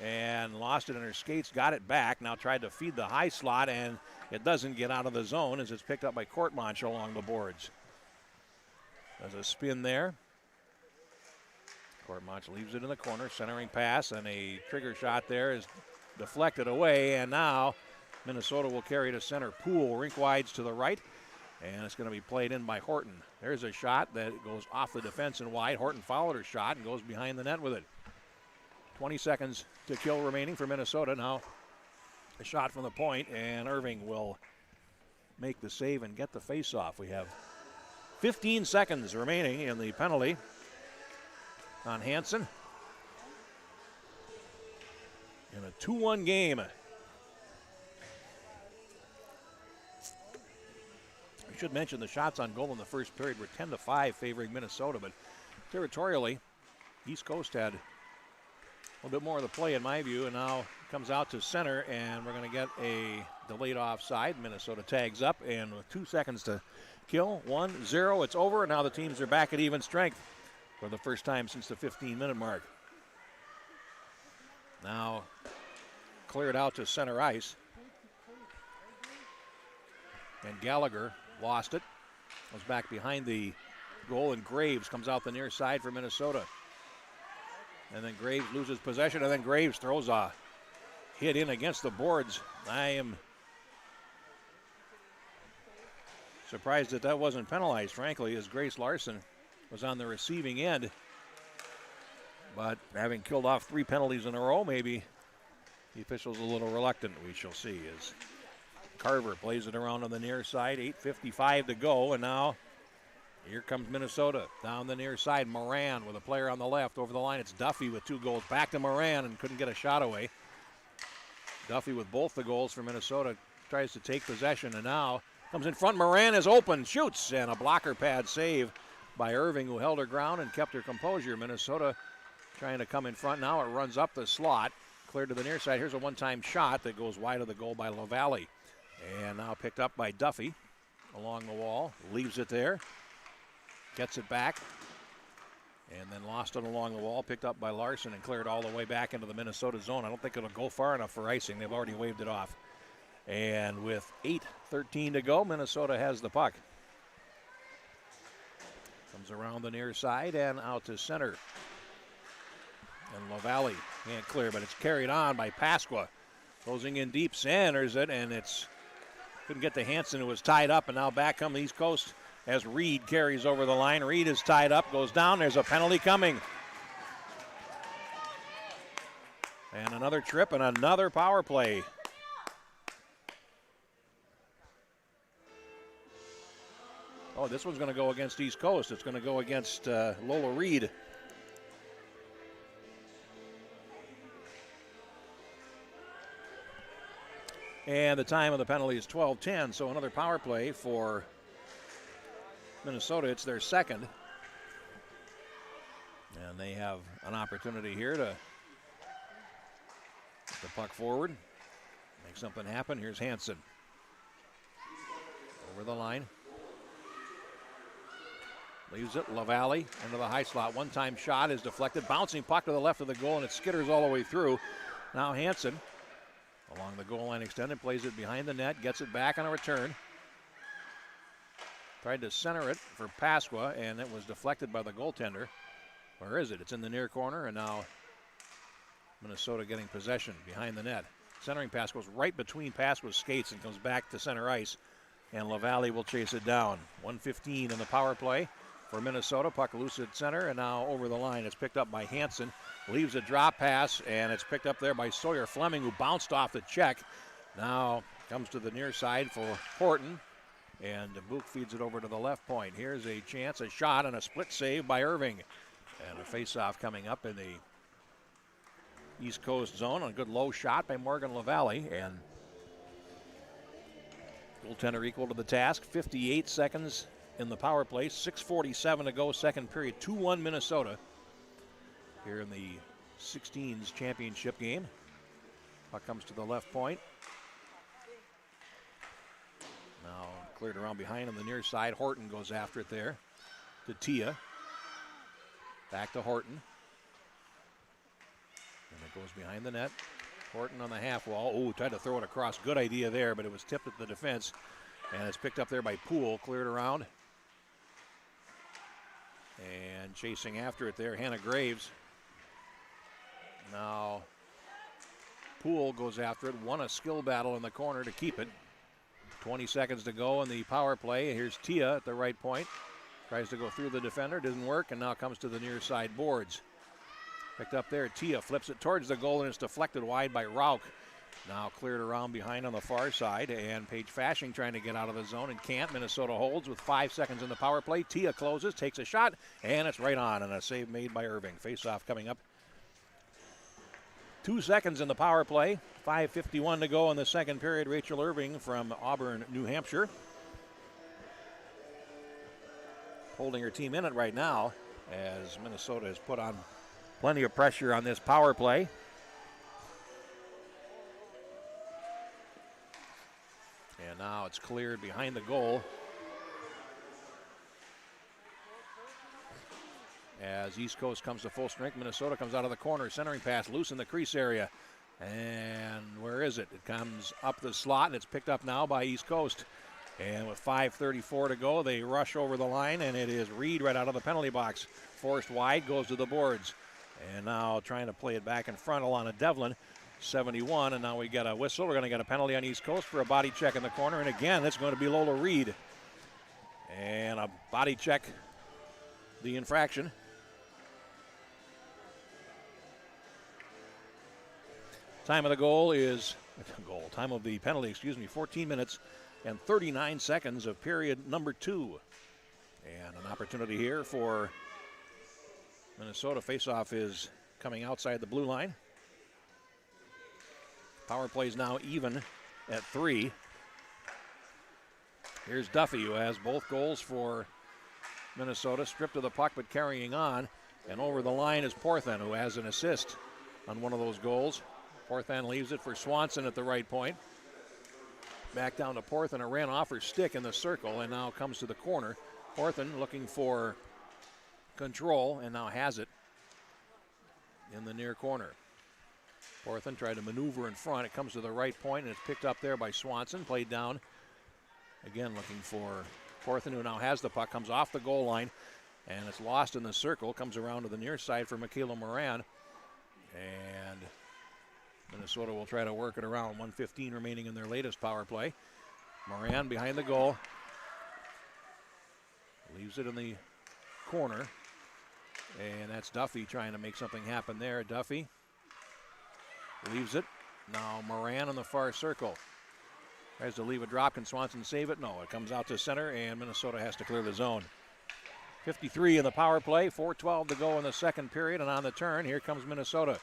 and lost it in her skates, got it back. Now tried to feed the high slot, and it doesn't get out of the zone as it's picked up by Courtmanch along the boards. There's a spin there. Courtmanch leaves it in the corner, centering pass, and a trigger shot there is deflected away, and now Minnesota will carry to center. Poole, rink wides to the right, and it's going to be played in by Horton. There's a shot that goes off the defense and wide. Horton followed her shot and goes behind the net with it. 20 seconds to kill remaining for Minnesota. Now a shot from the point, and Irving will make the save and get the face-off. We have 15 seconds remaining in the penalty on Hansen. In a 2-1 game. I should mention the shots on goal in the first period were 10-5 favoring Minnesota, but territorially, East Coast had a little bit more of the play in my view, and now comes out to center, and we're going to get a delayed offside. Minnesota tags up, and with 2 seconds to kill, 1-0, it's over, and now the teams are back at even strength for the first time since the 15-minute mark. Now cleared out to center ice, and Gallagher lost it. Was back behind the goal, and Graves comes out the near side for Minnesota. And then Graves loses possession, and then Graves throws a hit in against the boards. I am surprised that that wasn't penalized, frankly, as Grace Larson was on the receiving end. But having killed off 3 penalties in a row, maybe the official's a little reluctant. We shall see as Carver plays it around on the near side. 8:55 to go, and now here comes Minnesota down the near side. Moran with a player on the left over the line. It's Duffy with 2 goals. Back to Moran and couldn't get a shot away. Duffy with both the goals for Minnesota tries to take possession, and now comes in front. Moran is open, shoots, and a blocker pad save by Irving, who held her ground and kept her composure. Minnesota trying to come in front now. It runs up the slot, cleared to the near side. Here's a one-time shot that goes wide of the goal by LaValle. And now picked up by Duffy along the wall. Leaves it there. Gets it back. And then lost it along the wall. Picked up by Larson and cleared all the way back into the Minnesota zone. I don't think it'll go far enough for icing. They've already waved it off. And with 8:13 to go, Minnesota has the puck. Comes around the near side and out to center. And LaValle can't clear, but it's carried on by Pasqua. Closing in deep, centers it, and it's couldn't get to Hansen, who was tied up, and now back come the East Coast as Reed carries over the line. Reed is tied up, goes down. There's a penalty coming. And another trip and another power play. Oh, this one's going to go against East Coast. It's going to go against Lola Reed. And the time of the penalty is 12:10, so another power play for Minnesota. It's their second. And they have an opportunity here to the puck forward. Make something happen. Here's Hansen. Over the line. Leaves it. LaValle into the high slot. One-time shot is deflected. Bouncing puck to the left of the goal, and it skitters all the way through. Now Hansen along the goal line extended. Plays it behind the net. Gets it back on a return. Tried to center it for Pasqua, and it was deflected by the goaltender. Where is it? It's in the near corner, and now Minnesota getting possession behind the net. Centering pass goes right between Pasqua's skates and comes back to center ice, and LaValle will chase it down. 1:15 in the power play for Minnesota. Puck loose at center, and now over the line. It's picked up by Hansen. Leaves a drop pass, and it's picked up there by Sawyer Fleming, who bounced off the check. Now comes to the near side for Horton, and Book feeds it over to the left point. Here's a chance, a shot, and a split save by Irving. And a face-off coming up in the East Coast zone. A good low shot by Morgan LaValle, and goaltender equal to the task. 58 seconds in the power play. 6:47 to go, second period. 2-1 Minnesota here in the 16s championship game. Puck comes to the left point. Now cleared around behind on the near side. Horton goes after it there to Tia. Back to Horton. And it goes behind the net. Horton on the half wall. Oh, tried to throw it across. Good idea there, but it was tipped at the defense. And it's picked up there by Poole. Cleared around. And chasing after it there, Hannah Graves. Now, Poole goes after it. Won a skill battle in the corner to keep it. 20 seconds to go in the power play. Here's Tia at the right point. Tries to go through the defender, doesn't work, and now comes to the near side boards. Picked up there, Tia flips it towards the goal, and it's deflected wide by Rauch. Now cleared around behind on the far side, and Paige Fashing trying to get out of the zone and can't. Minnesota holds with 5 seconds in the power play. Tia closes, takes a shot, and it's right on, and a save made by Irving. Face-off coming up. 2 seconds in the power play. 5:51 to go in the second period. Rachel Irving from Auburn, New Hampshire, holding her team in it right now as Minnesota has put on plenty of pressure on this power play. And now it's cleared behind the goal as East Coast comes to full strength. Minnesota comes out of the corner, centering pass loose in the crease area. And where is it? It comes up the slot, and it's picked up now by East Coast. And with 5:34 to go, they rush over the line, and it is Reed right out of the penalty box. Forced wide, goes to the boards. And now trying to play it back in front, Alana Devlin, 71. And now we get a whistle. We're going to get a penalty on East Coast for a body check in the corner. And again, it's going to be Lola Reed. And a body check, the infraction. Time of the time of the penalty, 14 minutes and 39 seconds of period number 2. And an opportunity here for Minnesota. Faceoff is coming outside the blue line. Power plays now even at 3. Here's Duffy, who has both goals for Minnesota. Stripped of the puck but carrying on. And over the line is Porthen, who has an assist on one of those goals. Porthen leaves it for Swanson at the right point. Back down to Porthen. It ran off her stick in the circle and now comes to the corner. Porthen looking for control and now has it in the near corner. Porthen tried to maneuver in front. It comes to the right point and it's picked up there by Swanson. Played down. Again looking for Porthen, who now has the puck. Comes off the goal line and it's lost in the circle. Comes around to the near side for Michaela Moran. And Minnesota will try to work it around. 1:15 remaining in their latest power play. Moran behind the goal. Leaves it in the corner. And that's Duffy trying to make something happen there. Duffy leaves it. Now Moran in the far circle. Tries to leave a drop. Can Swanson save it? No, it comes out to center, and Minnesota has to clear the zone. 53 in the power play. 4:12 to go in the second period, and on the turn, here comes Minnesota.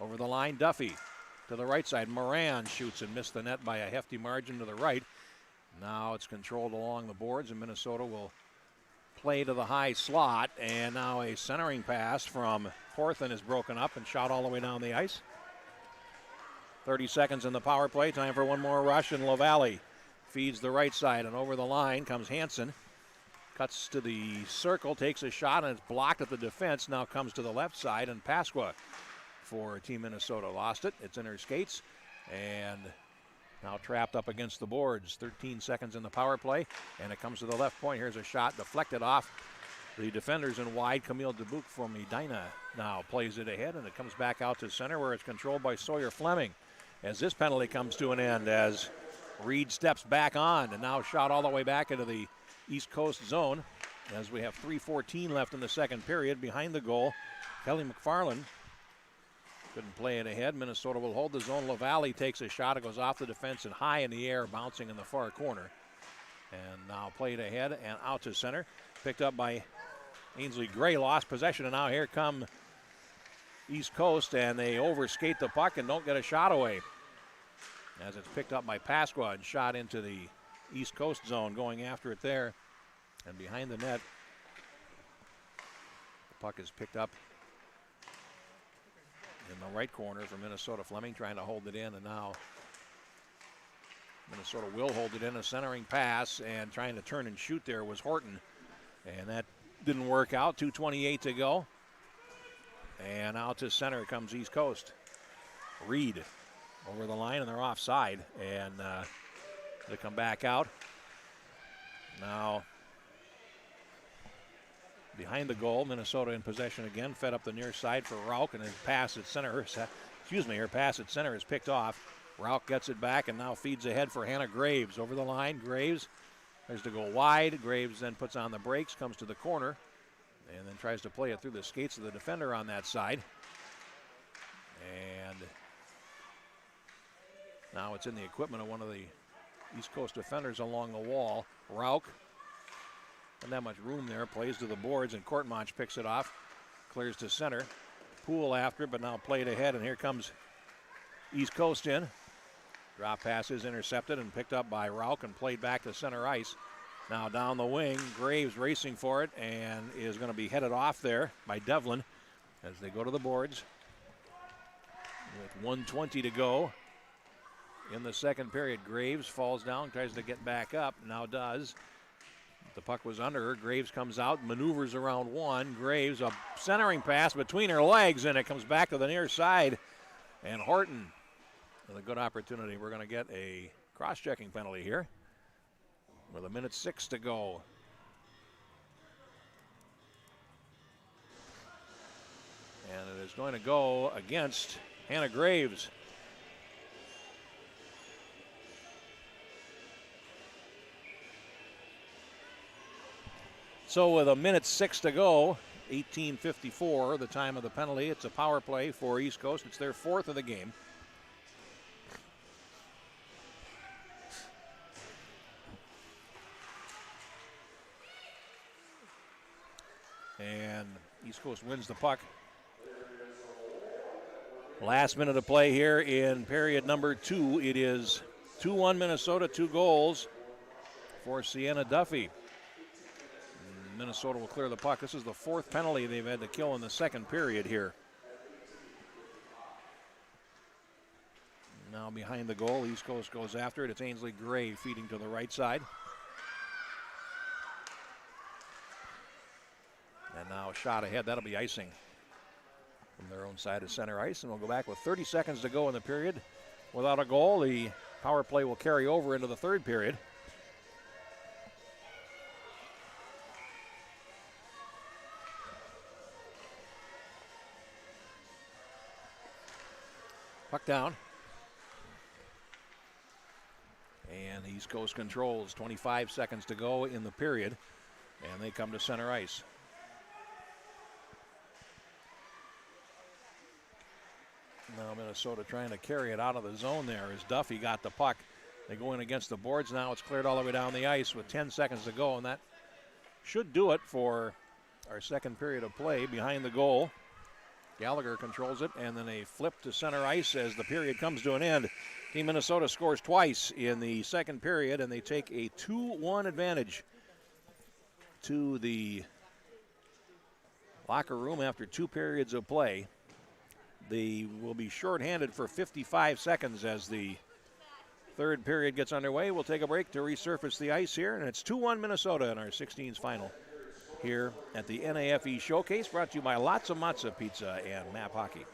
Over the line, Duffy to the right side. Moran shoots and missed the net by a hefty margin to the right. Now it's controlled along the boards, and Minnesota will play to the high slot. And now a centering pass from Porthen is broken up and shot all the way down the ice. 30 seconds in the power play. Time for one more rush, and LaValle feeds the right side, and over the line comes Hansen. Cuts to the circle, takes a shot, and it's blocked at the defense. Now comes to the left side, and Pasqua for Team Minnesota lost it. It's in her skates, and now trapped up against the boards. 13 seconds in the power play, and it comes to the left point. Here's a shot deflected off the defenders in wide. Camille Dubuque from Edina now plays it ahead, and it comes back out to center where it's controlled by Sawyer Fleming. As this penalty comes to an end, as Reed steps back on, and now shot all the way back into the East Coast zone as we have 3:14 left in the second period. Behind the goal, Kelly McFarland couldn't play it ahead. Minnesota will hold the zone. LaValle takes a shot. It goes off the defense and high in the air, bouncing in the far corner. And now played ahead and out to center. Picked up by Ainsley Gray. Lost possession, and now here come East Coast, and they overskate the puck and don't get a shot away. As it's picked up by Pasqua and shot into the East Coast zone, going after it there. And behind the net, the puck is picked up in the right corner for Minnesota. Fleming trying to hold it in, and now Minnesota will hold it in. A centering pass, and trying to turn and shoot there was Horton. And that didn't work out. 2:28 to go. And out to center comes East Coast. Reed over the line, and they're offside. And they come back out. Now behind the goal, Minnesota in possession again. Fed up the near side for Rauch, and his pass at center. Her pass at center is picked off. Rauch gets it back and now feeds ahead for Hannah Graves. Over the line, Graves tries to go wide. Graves then puts on the brakes, comes to the corner, and then tries to play it through the skates of the defender on that side. And now it's in the equipment of one of the East Coast defenders along the wall. Rauch, not that much room there, plays to the boards, and Kortmanch picks it off, clears to center. Poole after it, but now played ahead, and here comes East Coast in. Drop pass is intercepted and picked up by Rauch and played back to center ice. Now down the wing, Graves racing for it and is going to be headed off there by Devlin as they go to the boards. With 1:20 to go in the second period, Graves falls down, tries to get back up, now does. The puck was under her. Graves comes out, maneuvers around one. Graves, a centering pass between her legs, and it comes back to the near side. And Horton with a good opportunity. We're going to get a cross-checking penalty here with 1:06 to go. And it is going to go against Hannah Graves. So with 1:06 to go, 18:54, the time of the penalty. It's a power play for East Coast. It's their fourth of the game. And East Coast wins the puck. Last minute of play here in period number 2. It is 2-1 Minnesota, 2 goals for Sienna Duffy. Minnesota will clear the puck. This is the 4th penalty they've had to kill in the second period here. Now behind the goal, East Coast goes after it. It's Ainsley Gray feeding to the right side. And now a shot ahead. That'll be icing from their own side of center ice. And we'll go back with 30 seconds to go in the period. Without a goal, the power play will carry over into the third period. Puck down. And East Coast controls. 25 seconds to go in the period. And they come to center ice. Now Minnesota trying to carry it out of the zone there as Duffy got the puck. They go in against the boards now. It's cleared all the way down the ice with 10 seconds to go, and that should do it for our second period of play. Behind the goal, Gallagher controls it, and then a flip to center ice as the period comes to an end. Team Minnesota scores twice in the second period, and they take a 2-1 advantage to the locker room after 2 periods of play. They will be shorthanded for 55 seconds as the third period gets underway. We'll take a break to resurface the ice here, and it's 2-1 Minnesota in our 16s final here at the NAFE Showcase, brought to you by Lots of Matza Pizza and MAP Hockey.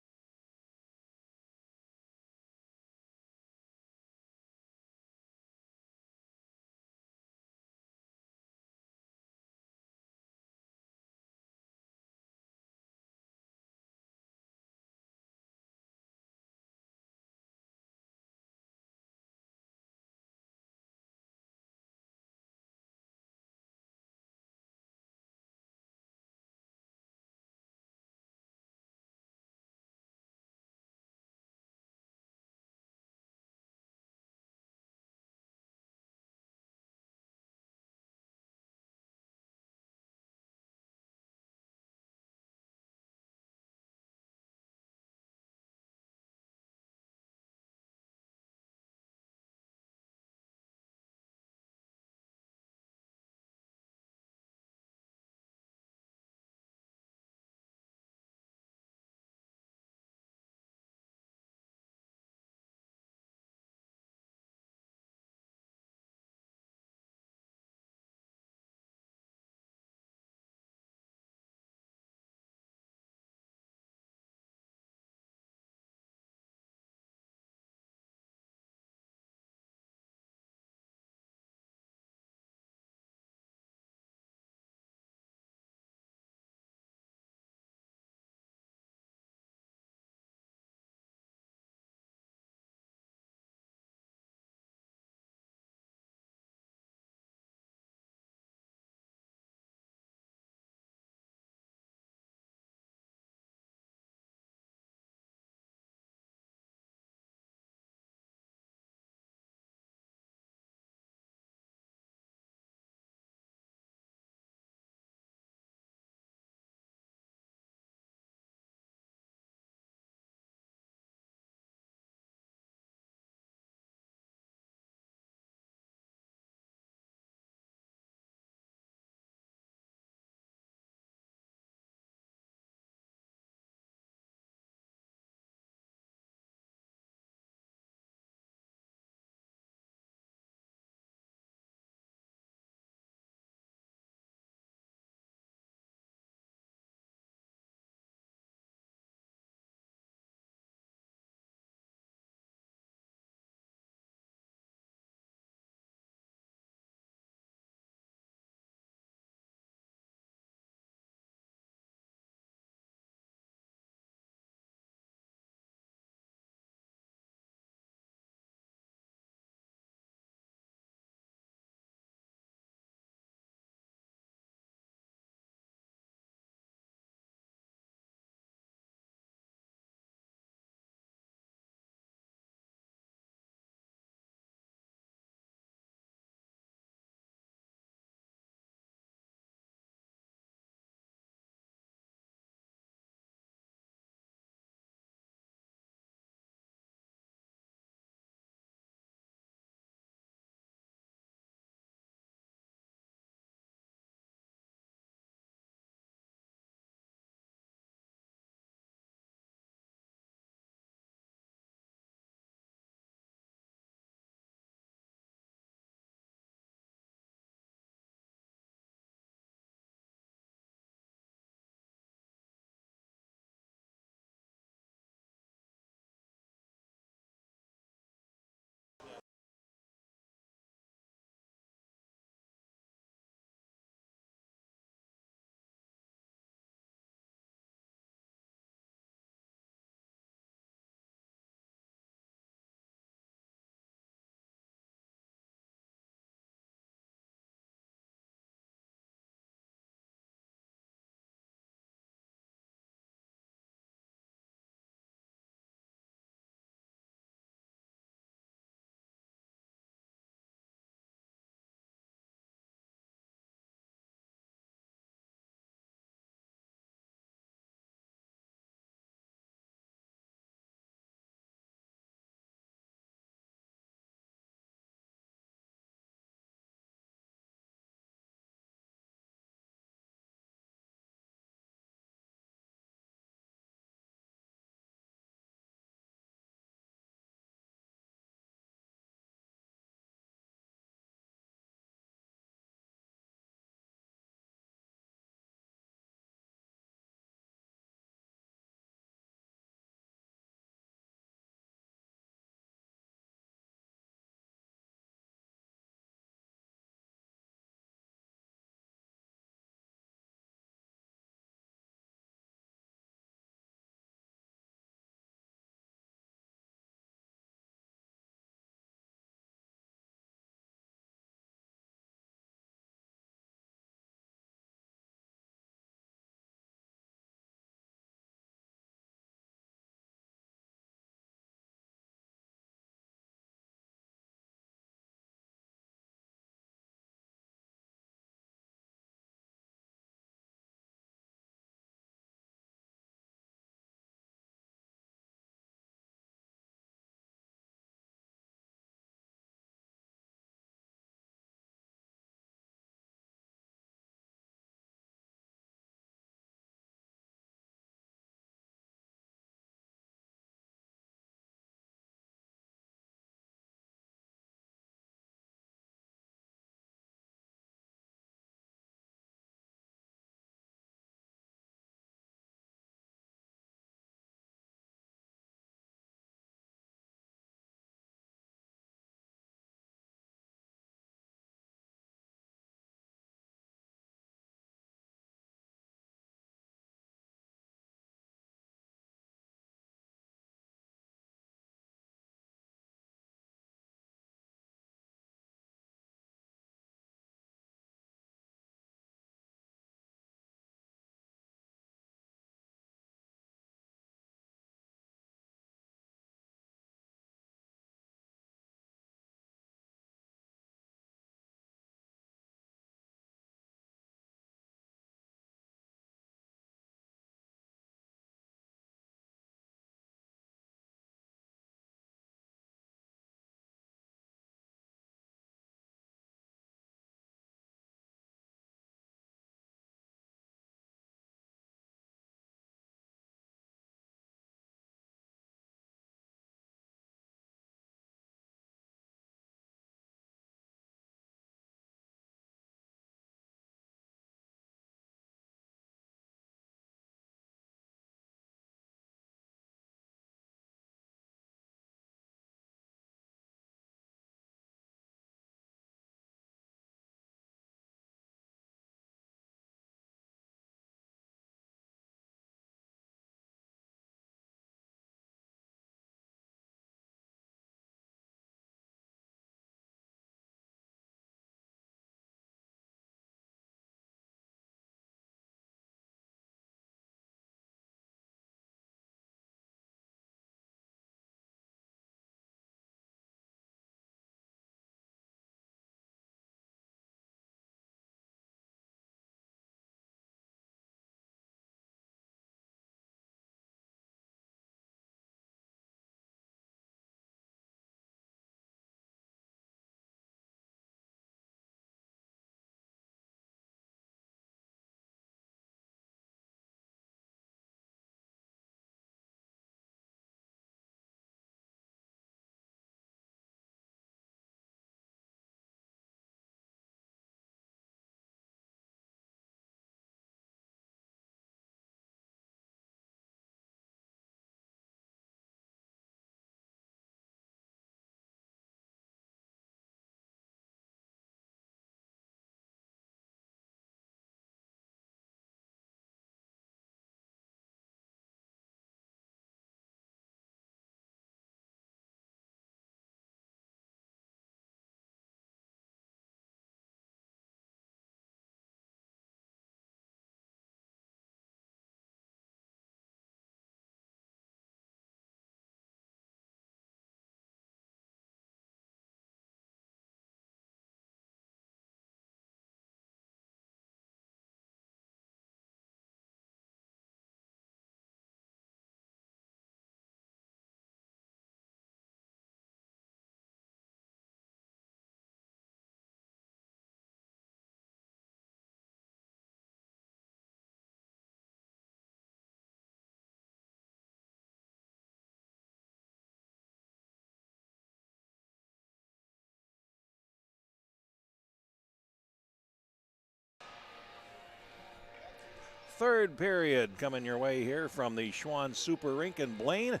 Third period coming your way here from the Schwann Super Rink in Blaine.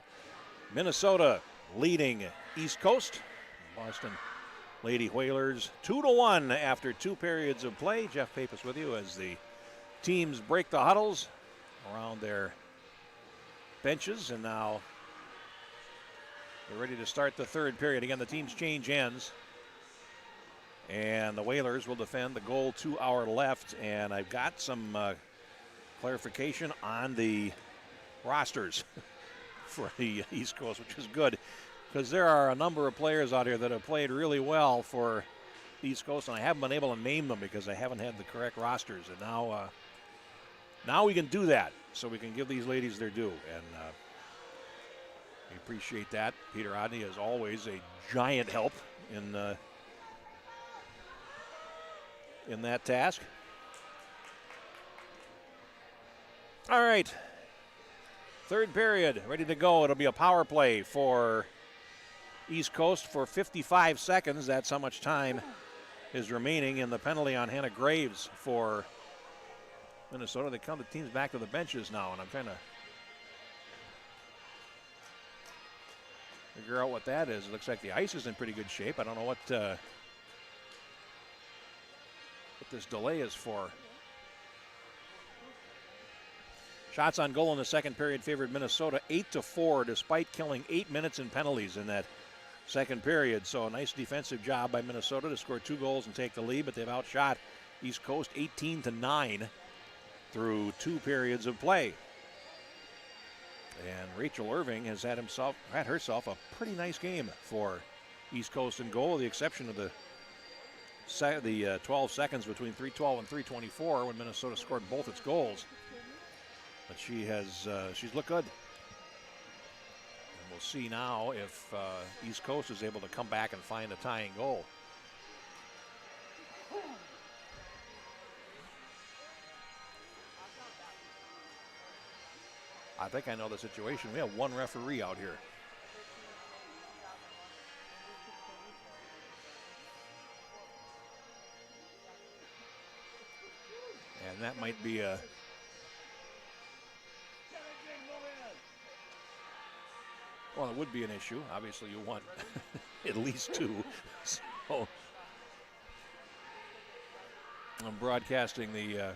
Minnesota leading East Coast. Boston Lady Whalers 2-1 after 2 periods of play. Jeff Pappas with you as the teams break the huddles around their benches, and now they're ready to start the third period. Again, the teams change ends, and the Whalers will defend the goal to our left. And I've got some clarification on the rosters for the East Coast, which is good, because there are a number of players out here that have played really well for East Coast, and I haven't been able to name them because I haven't had the correct rosters. And now we can do that, so we can give these ladies their due, and we appreciate that. Peter Odney is always a giant help in that task. All right, third period, ready to go. It'll be a power play for East Coast for 55 seconds. That's how much time is remaining in the penalty on Hannah Graves for Minnesota. They come the teams back to the benches now, and I'm trying to figure out what that is. It looks like the ice is in pretty good shape. I don't know what this delay is for. Shots on goal in the second period favored Minnesota 8-4, despite killing 8 minutes in penalties in that second period. So a nice defensive job by Minnesota to score 2 goals and take the lead, but they've outshot East Coast 18-9 through 2 periods of play. And Rachel Irving has had herself a pretty nice game for East Coast in goal, with the exception of the 12 seconds between 3:12 and 3:24 when Minnesota scored both its goals. But she's looked good. And we'll see now if East Coast is able to come back and find a tying goal. I think I know the situation. We have one referee out here. And that might be a... Well, it would be an issue. Obviously, you want at least 2. So I'm broadcasting the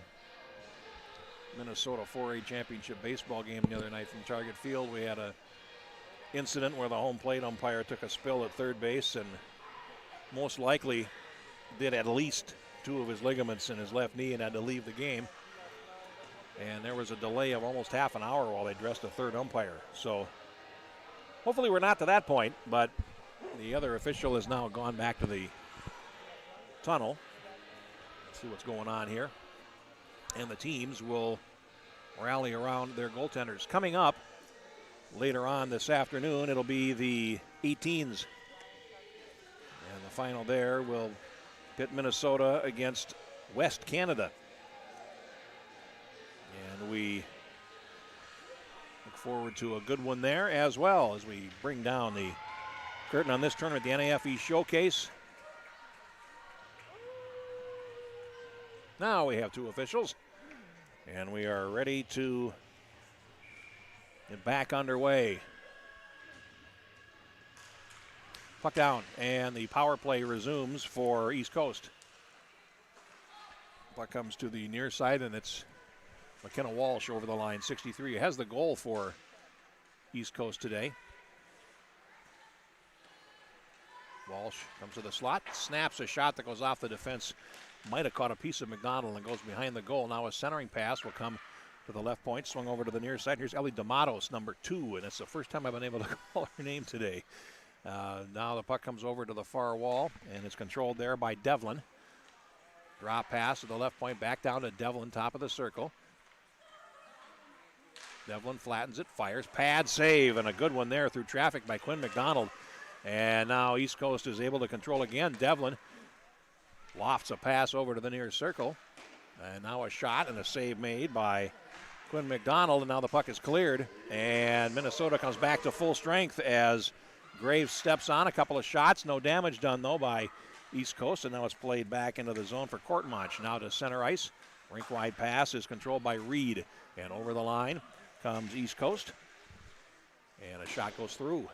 Minnesota 4A Championship baseball game the other night from Target Field. We had a incident where the home plate umpire took a spill at third base and most likely did at least 2 of his ligaments in his left knee and had to leave the game. And there was a delay of almost half an hour while they dressed a third umpire. So hopefully we're not to that point, but the other official has now gone back to the tunnel. Let's see what's going on here. And the teams will rally around their goaltenders. Coming up later on this afternoon, it'll be the 18s. And the final there will pit Minnesota against West Canada. And we look forward to a good one there as well as we bring down the curtain on this tournament, the NAFE Showcase. Now we have 2 officials, and we are ready to get back underway. Puck down, and the power play resumes for East Coast. Puck comes to the near side, and it's McKenna Walsh over the line, 63. Has the goal for East Coast today. Walsh comes to the slot, snaps a shot that goes off the defense. Might have caught a piece of McDonald and goes behind the goal. Now a centering pass will come to the left point, swung over to the near side. Here's Ellie D'Amatos, number 2, and it's the first time I've been able to call her name today. Now the puck comes over to the far wall, and it's controlled there by Devlin. Drop pass to the left point, back down to Devlin, top of the circle. Devlin flattens it, fires, pad save, and a good one there through traffic by Quinn McDonald. And now East Coast is able to control again. Devlin lofts a pass over to the near circle. And now a shot and a save made by Quinn McDonald. And now the puck is cleared. And Minnesota comes back to full strength as Graves steps on. A couple of shots. No damage done, though, by East Coast. And now it's played back into the zone for Kortmach. Now to center ice. Rink wide pass is controlled by Reed. And over the line comes East Coast. And a shot goes through.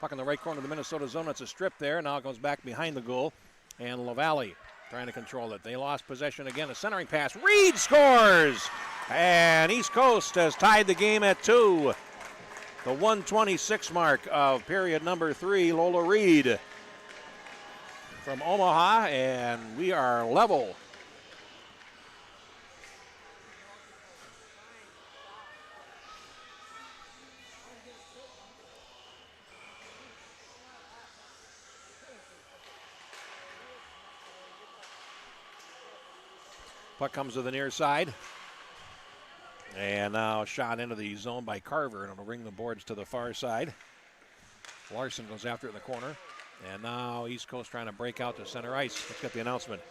Puck in the right corner of the Minnesota zone. It's a strip there. Now it goes back behind the goal. And LaValle trying to control it. They lost possession again. A centering pass. Reed scores! And East Coast has tied the game at 2. The 1:26 mark of period number 3. Lola Reed from Omaha, and we are level. Puck comes to the near side. And now shot into the zone by Carver, and it'll bring the boards to the far side. Larson goes after it in the corner. And now East Coast trying to break out to center ice. Let's get the announcement.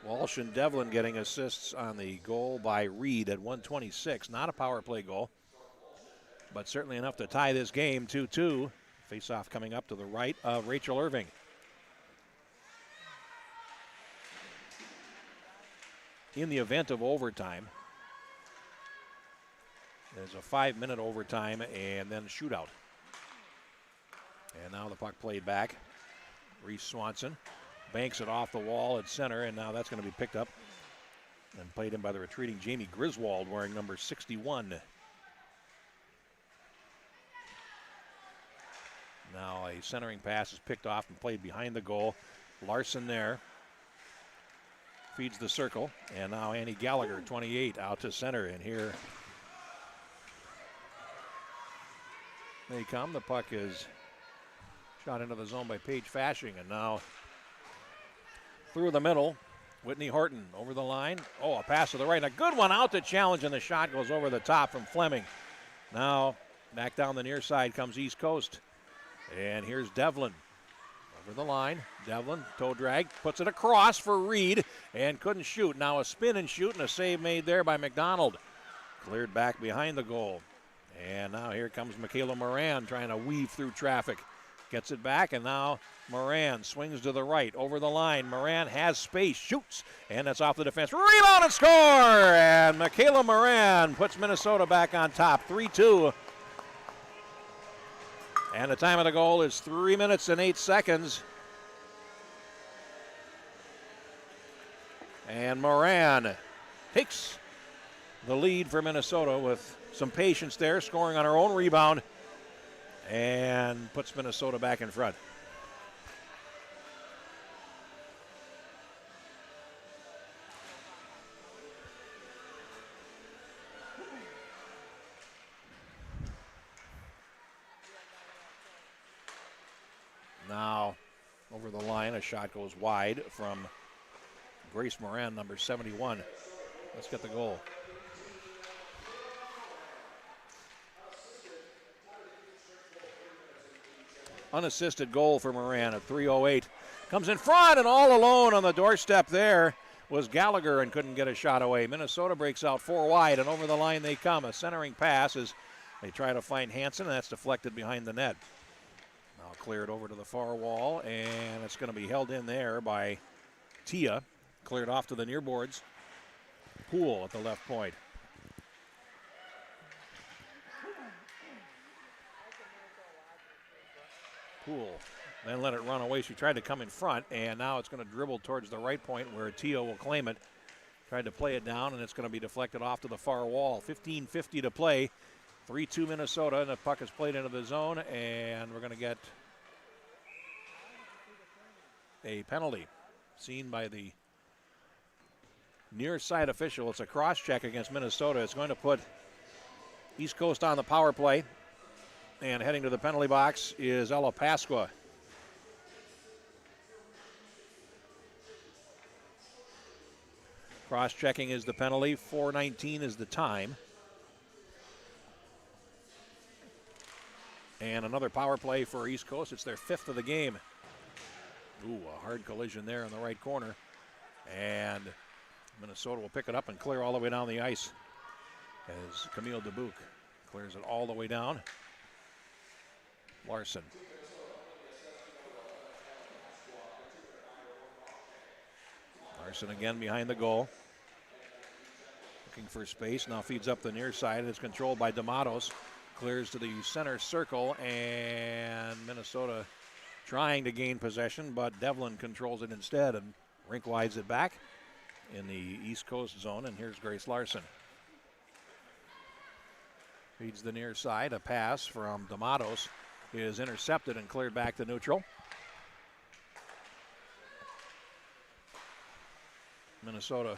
Walsh and Devlin getting assists on the goal by Reed at 1:26. Not a power play goal, but certainly enough to tie this game 2-2. Face-off coming up to the right of Rachel Irving. In the event of overtime, there's a 5-minute overtime and then shootout. And now the puck played back. Reese Swanson banks it off the wall at center, and now that's going to be picked up and played in by the retreating Jamie Griswold wearing number 61. Now a centering pass is picked off and played behind the goal. Larson there. Feeds the circle. And now Annie Gallagher, 28, out to center. And here they come. The puck is shot into the zone by Paige Fashing. And now through the middle, Whitney Horton over the line. Oh, a pass to the right. A good one out to challenge, and the shot goes over the top from Fleming. Now back down the near side comes East Coast. And here's Devlin over the line. Devlin, toe drag, puts it across for Reed and couldn't shoot. Now a spin and shoot, and a save made there by McDonald. Cleared back behind the goal. And now here comes Michaela Moran trying to weave through traffic. Gets it back, and now Moran swings to the right over the line. Moran has space, shoots, and that's off the defense. Rebound and score! And Michaela Moran puts Minnesota back on top, 3-2. And the time of the goal is 3 minutes and 8 seconds. And Moran takes the lead for Minnesota with some patience there, scoring on her own rebound, and puts Minnesota back in front. Now, over the line, a shot goes wide from Grace Moran, number 71. Let's get the goal. Unassisted goal for Moran at 3:08. Comes in front, and all alone on the doorstep there was Gallagher and couldn't get a shot away. Minnesota breaks out 4 wide, and over the line they come. A centering pass as they try to find Hansen, and that's deflected behind the net. Now cleared over to the far wall, and it's going to be held in there by Tia. Cleared off to the near boards. Poole at the left point. Poole then let it run away. She tried to come in front, and now it's going to dribble towards the right point where Tia will claim it. Tried to play it down, and it's going to be deflected off to the far wall. 15:50 to play. 3-2 Minnesota, and the puck is played into the zone, and we're going to get a penalty seen by the near side official. It's a cross check against Minnesota. It's going to put East Coast on the power play, and heading to the penalty box is Ella Pasqua. Cross checking is the penalty. 4:19 is the time. And another power play for East Coast. It's their 5th of the game. Ooh, a hard collision there in the right corner. And Minnesota will pick it up and clear all the way down the ice as Camille Dubuque clears it all the way down. Larson. Larson again behind the goal. Looking for space. Now feeds up the near side. It's controlled by D'Amatos. Clears to the center circle, and Minnesota trying to gain possession, but Devlin controls it instead, and Rink wides it back in the East Coast zone, and here's Grace Larson. Feeds the near side. A pass from D'Amatos is intercepted and cleared back to neutral. Minnesota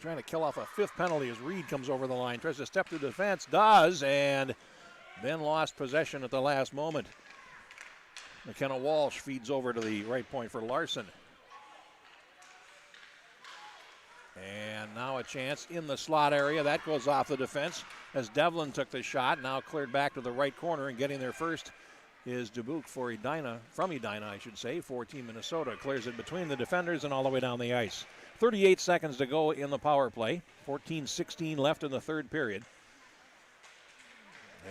trying to kill off a fifth penalty as Reed comes over the line. Tries to step through defense, does, and then lost possession at the last moment. McKenna Walsh feeds over to the right point for Larson. And now a chance in the slot area. That goes off the defense as Devlin took the shot. Now cleared back to the right corner, and getting there first is Dubuque for Edina, from Edina, I should say, for Team Minnesota. Clears it between the defenders and all the way down the ice. 38 seconds to go in the power play. 14-16 left in the third period.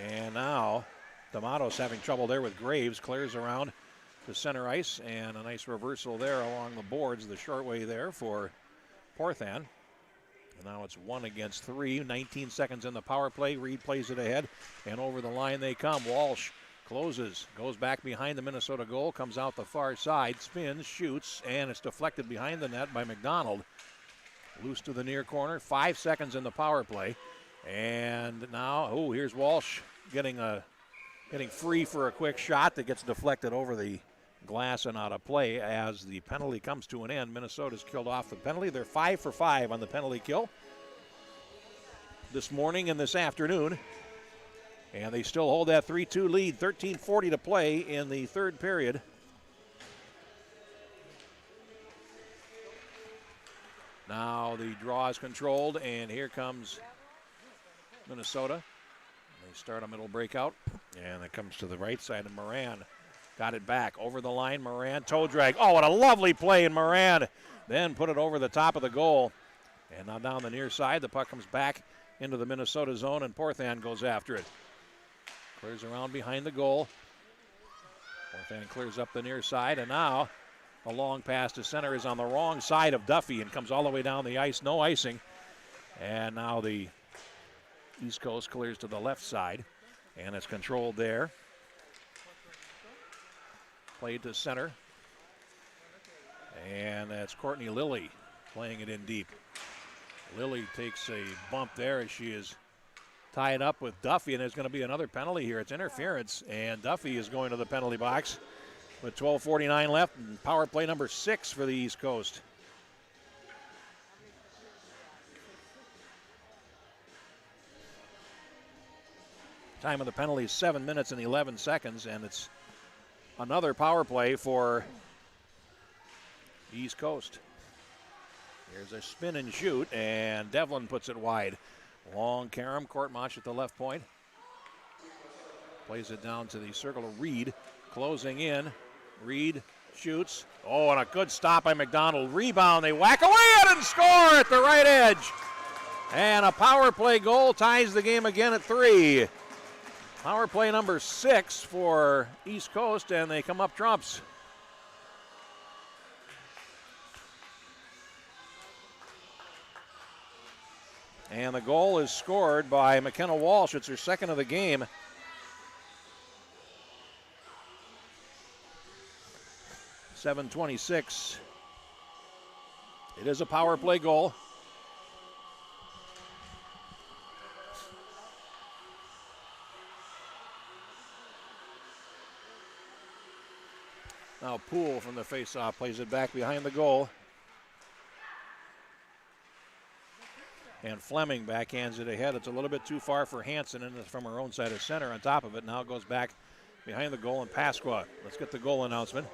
And now D'Amatos having trouble there with Graves. Clears around to center ice, and a nice reversal there along the boards, the short way there for Porthan. And now it's 1 against 3. 19 seconds in the power play. Reed plays it ahead, and over the line they come. Walsh closes, goes back behind the Minnesota goal, comes out the far side, spins, shoots, and it's deflected behind the net by McDonald. Loose to the near corner. 5 seconds in the power play. And now, here's Walsh getting free for a quick shot that gets deflected over the glass and out of play as the penalty comes to an end. Minnesota's killed off the penalty. They're 5 for 5 on the penalty kill this morning and this afternoon. And they still hold that 3-2 lead. 13:40 to play in the third period. Now the draw is controlled, and here comes Minnesota. They start a middle breakout, and it comes to the right side, and Moran got it back over the line. Moran, toe drag. Oh, what a lovely play, and Moran then put it over the top of the goal. And now down the near side, the puck comes back into the Minnesota zone, and Porthan goes after it. Clears around behind the goal. Porthan clears up the near side, and now a long pass to center is on the wrong side of Duffy and comes all the way down the ice. No icing. And now the East Coast clears to the left side, and it's controlled there. Played to center. And that's Courtney Lilly playing it in deep. Lilly takes a bump there as she is tied up with Duffy, and there's going to be another penalty here. It's interference, and Duffy is going to the penalty box with 12:49 left, and power play number 6 for the East Coast. Time of the penalty is 7 minutes and 11 seconds, and it's another power play for East Coast. Here's a spin and shoot, and Devlin puts it wide. Long carom, Courtmarch at the left point. Plays it down to the circle of Reed. Closing in. Reed shoots. Oh, and a good stop by McDonald. Rebound. They whack away it and score at the right edge. And a power play goal ties the game again at 3. Power play number 6 for East Coast, and they come up trumps. And the goal is scored by McKenna Walsh. It's her second of the game. .726. It is a power play goal. Now Poole from the faceoff plays it back behind the goal. And Fleming backhands it ahead. It's a little bit too far for Hansen, and it's from her own side of center on top of it. Now it goes back behind the goal, and Pasqua. Let's get the goal announcement.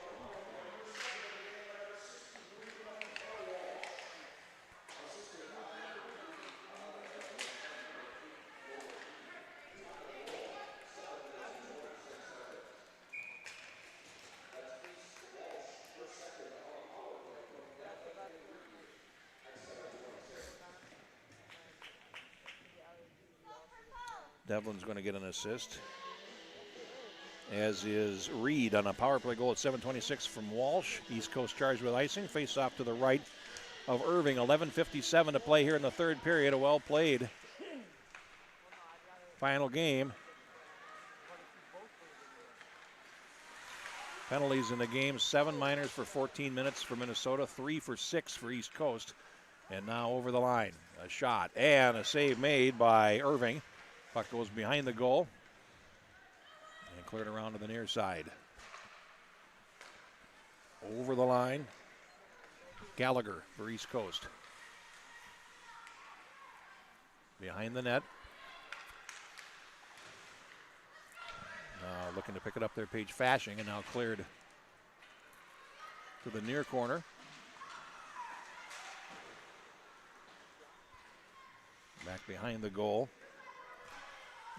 Devlin's going to get an assist, as is Reed on a power play goal at 7:26 from Walsh. East Coast charged with icing. Face off to the right of Irving. 11:57 to play here in the third period. A well played final game. Penalties in the game, 7 minors for 14 minutes for Minnesota, 3 for 6 for East Coast. And now over the line, a shot and a save made by Irving. Puck goes behind the goal and cleared around to the near side. Over the line, Gallagher for East Coast. Behind the net. Looking to pick it up there, Paige Fashing, and now cleared to the near corner. Back behind the goal.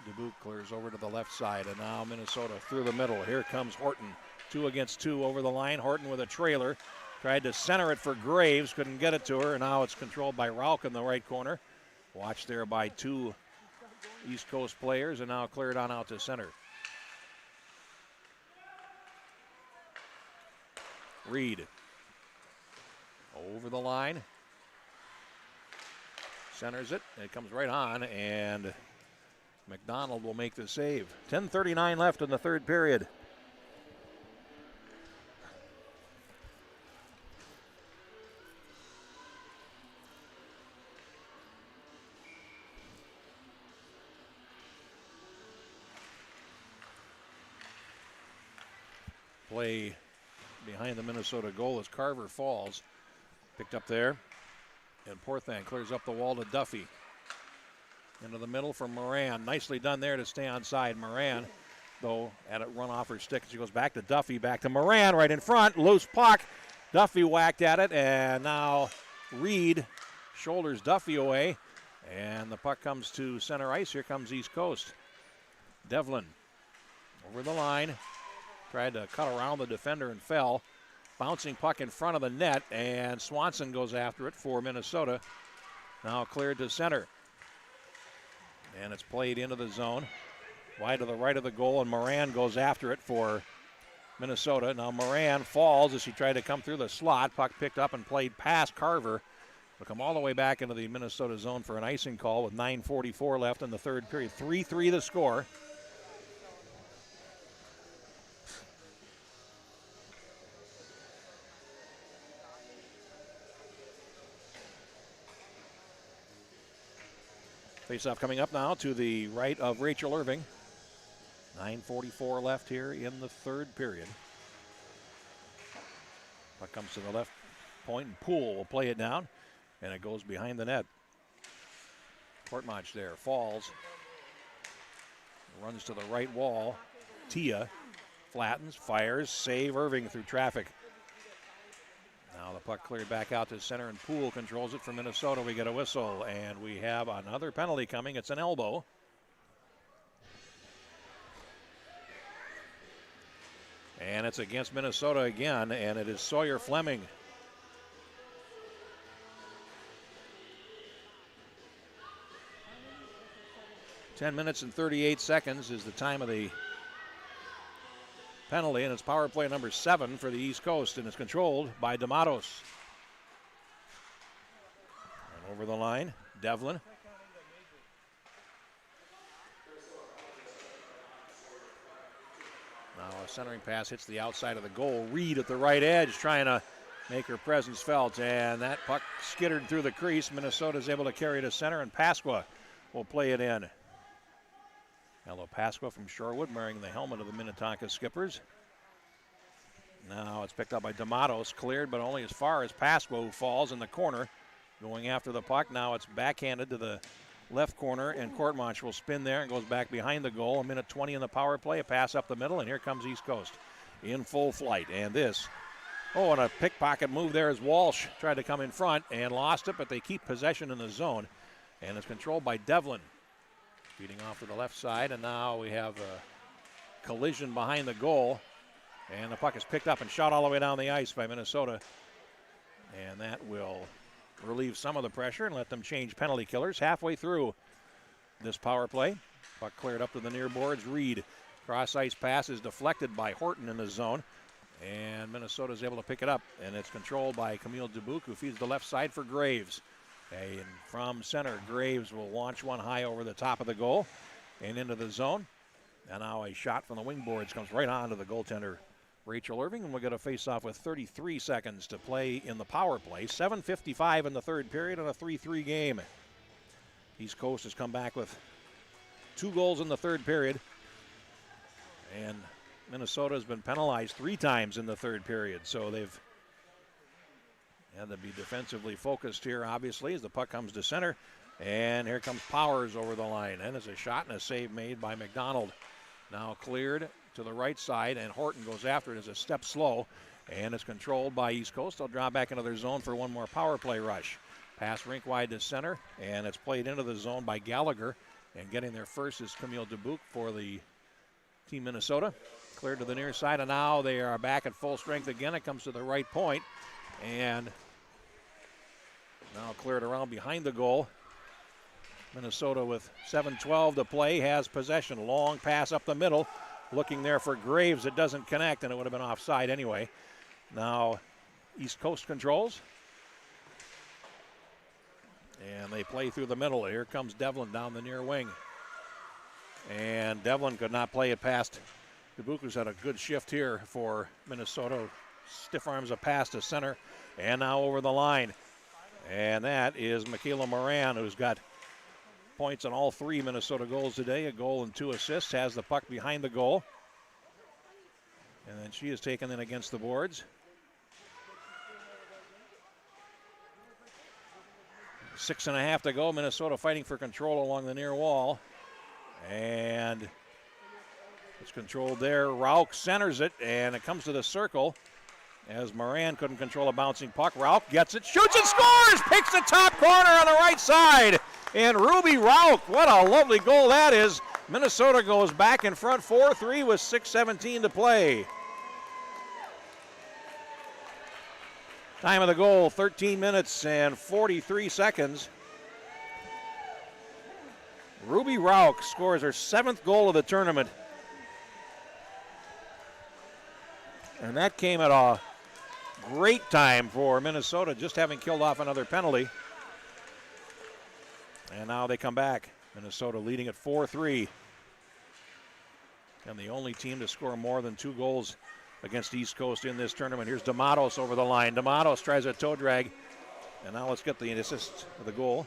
Dubuque clears over to the left side, and now Minnesota through the middle. Here comes Horton. 2 against 2 over the line. Horton with a trailer. Tried to center it for Graves, couldn't get it to her, and now it's controlled by Rauch in the right corner. Watched there by 2 East Coast players, and now cleared on out to center. Reed over the line, centers it, and it comes right on, and McDonald will make the save. 10:39 left in the third period. Play behind the Minnesota goal as Carver falls. Picked up there. And Porthan clears up the wall to Duffy. Into the middle for Moran. Nicely done there to stay onside. Moran, though, had it run off her stick. She goes back to Duffy, back to Moran, right in front. Loose puck. Duffy whacked at it, and now Reed shoulders Duffy away. And the puck comes to center ice. Here comes East Coast. Devlin over the line. Tried to cut around the defender and fell. Bouncing puck in front of the net, and Swanson goes after it for Minnesota. Now cleared to center. And it's played into the zone. Wide to the right of the goal, and Moran goes after it for Minnesota. Now Moran falls as she tried to come through the slot. Puck picked up and played past Carver. Will come all the way back into the Minnesota zone for an icing call with 9:44 left in the third period. 3-3 the score. Face-off coming up now to the right of Rachel Irving. 9:44 left here in the third period. Puck comes to the left point, and Poole will play it down, and it goes behind the net. Courtmach there, falls. Runs to the right wall. Tia flattens, fires, save Irving through traffic. Now the puck cleared back out to center, and Poole controls it for Minnesota. We get a whistle, and we have another penalty coming. It's an elbow. And it's against Minnesota again, and it is Sawyer Fleming. "10 minutes and 38 seconds is the time of the penalty, and it's power play number 7 for the East Coast, and it's controlled by D'Amatos. And over the line, Devlin. Now a centering pass hits the outside of the goal. Reed at the right edge trying to make her presence felt, and that puck skittered through the crease. Minnesota is able to carry to center, and Pasqua will play it in. Hello, Pasqua from Shorewood, wearing the helmet of the Minnetonka Skippers. Now it's picked up by D'Amatos, cleared, but only as far as Pasqua, who falls in the corner, going after the puck. Now it's backhanded to the left corner, and Courtmach will spin there and goes back behind the goal. 1:20 in the power play, a pass up the middle, and here comes East Coast in full flight. And this, and a pickpocket move there as Walsh tried to come in front and lost it, but they keep possession in the zone, and it's controlled by Devlin. Feeding off to the left side, and now we have a collision behind the goal. And the puck is picked up and shot all the way down the ice by Minnesota. And that will relieve some of the pressure and let them change penalty killers halfway through this power play. Puck cleared up to the near boards. Reed. Cross-ice pass is deflected by Horton in the zone. And Minnesota is able to pick it up. And it's controlled by Camille Dubuque, who feeds the left side for Graves. And from center, Graves will launch one high over the top of the goal and into the zone. And now a shot from the wing boards comes right onto the goaltender, Rachel Irving, and we'll get a face-off with 33 seconds to play in the power play. 7:55 in the third period and a 3-3 game. East Coast has come back with 2 goals in the third period. And Minnesota has been penalized 3 times in the third period, so they've had to be defensively focused here, obviously, as the puck comes to center. And here comes Powers over the line. And it's a shot and a save made by McDonald. Now cleared to the right side, and Horton goes after it as a step slow. And it's controlled by East Coast. They'll draw back into their zone for one more power play rush. Pass rink wide to center, and it's played into the zone by Gallagher. And getting there first is Camille Dubuque for the Team Minnesota. Cleared to the near side, and now they are back at full strength again. It comes to the right point, and now cleared around behind the goal. Minnesota with 7:12 to play has possession. Long pass up the middle. Looking there for Graves. It doesn't connect, and it would have been offside anyway. Now East Coast controls. And they play through the middle. Here comes Devlin down the near wing. And Devlin could not play it past Dubuque, who's had a good shift here for Minnesota. Stiff arms a pass to center. And now over the line. And that is Michaela Moran, who's got points on all 3 Minnesota goals today. A goal and 2 assists. Has the puck behind the goal. And then she is taken in against the boards. 6.5 to go. Minnesota fighting for control along the near wall. And it's controlled there. Rauch centers it, and it comes to the circle as Moran couldn't control a bouncing puck. Rauch gets it, shoots and scores! Picks the top corner on the right side. And Ruby Rauch, what a lovely goal that is. Minnesota goes back in front 4-3 with 6:17 to play. Time of the goal, 13 minutes and 43 seconds. Ruby Rauch scores her 7th goal of the tournament. And that came at a great time for Minnesota, just having killed off another penalty. And now they come back. Minnesota leading at 4-3. And the only team to score more than 2 goals against East Coast in this tournament. Here's D'Amatos over the line. D'Amatos tries a toe drag. And now let's get the assist of the goal.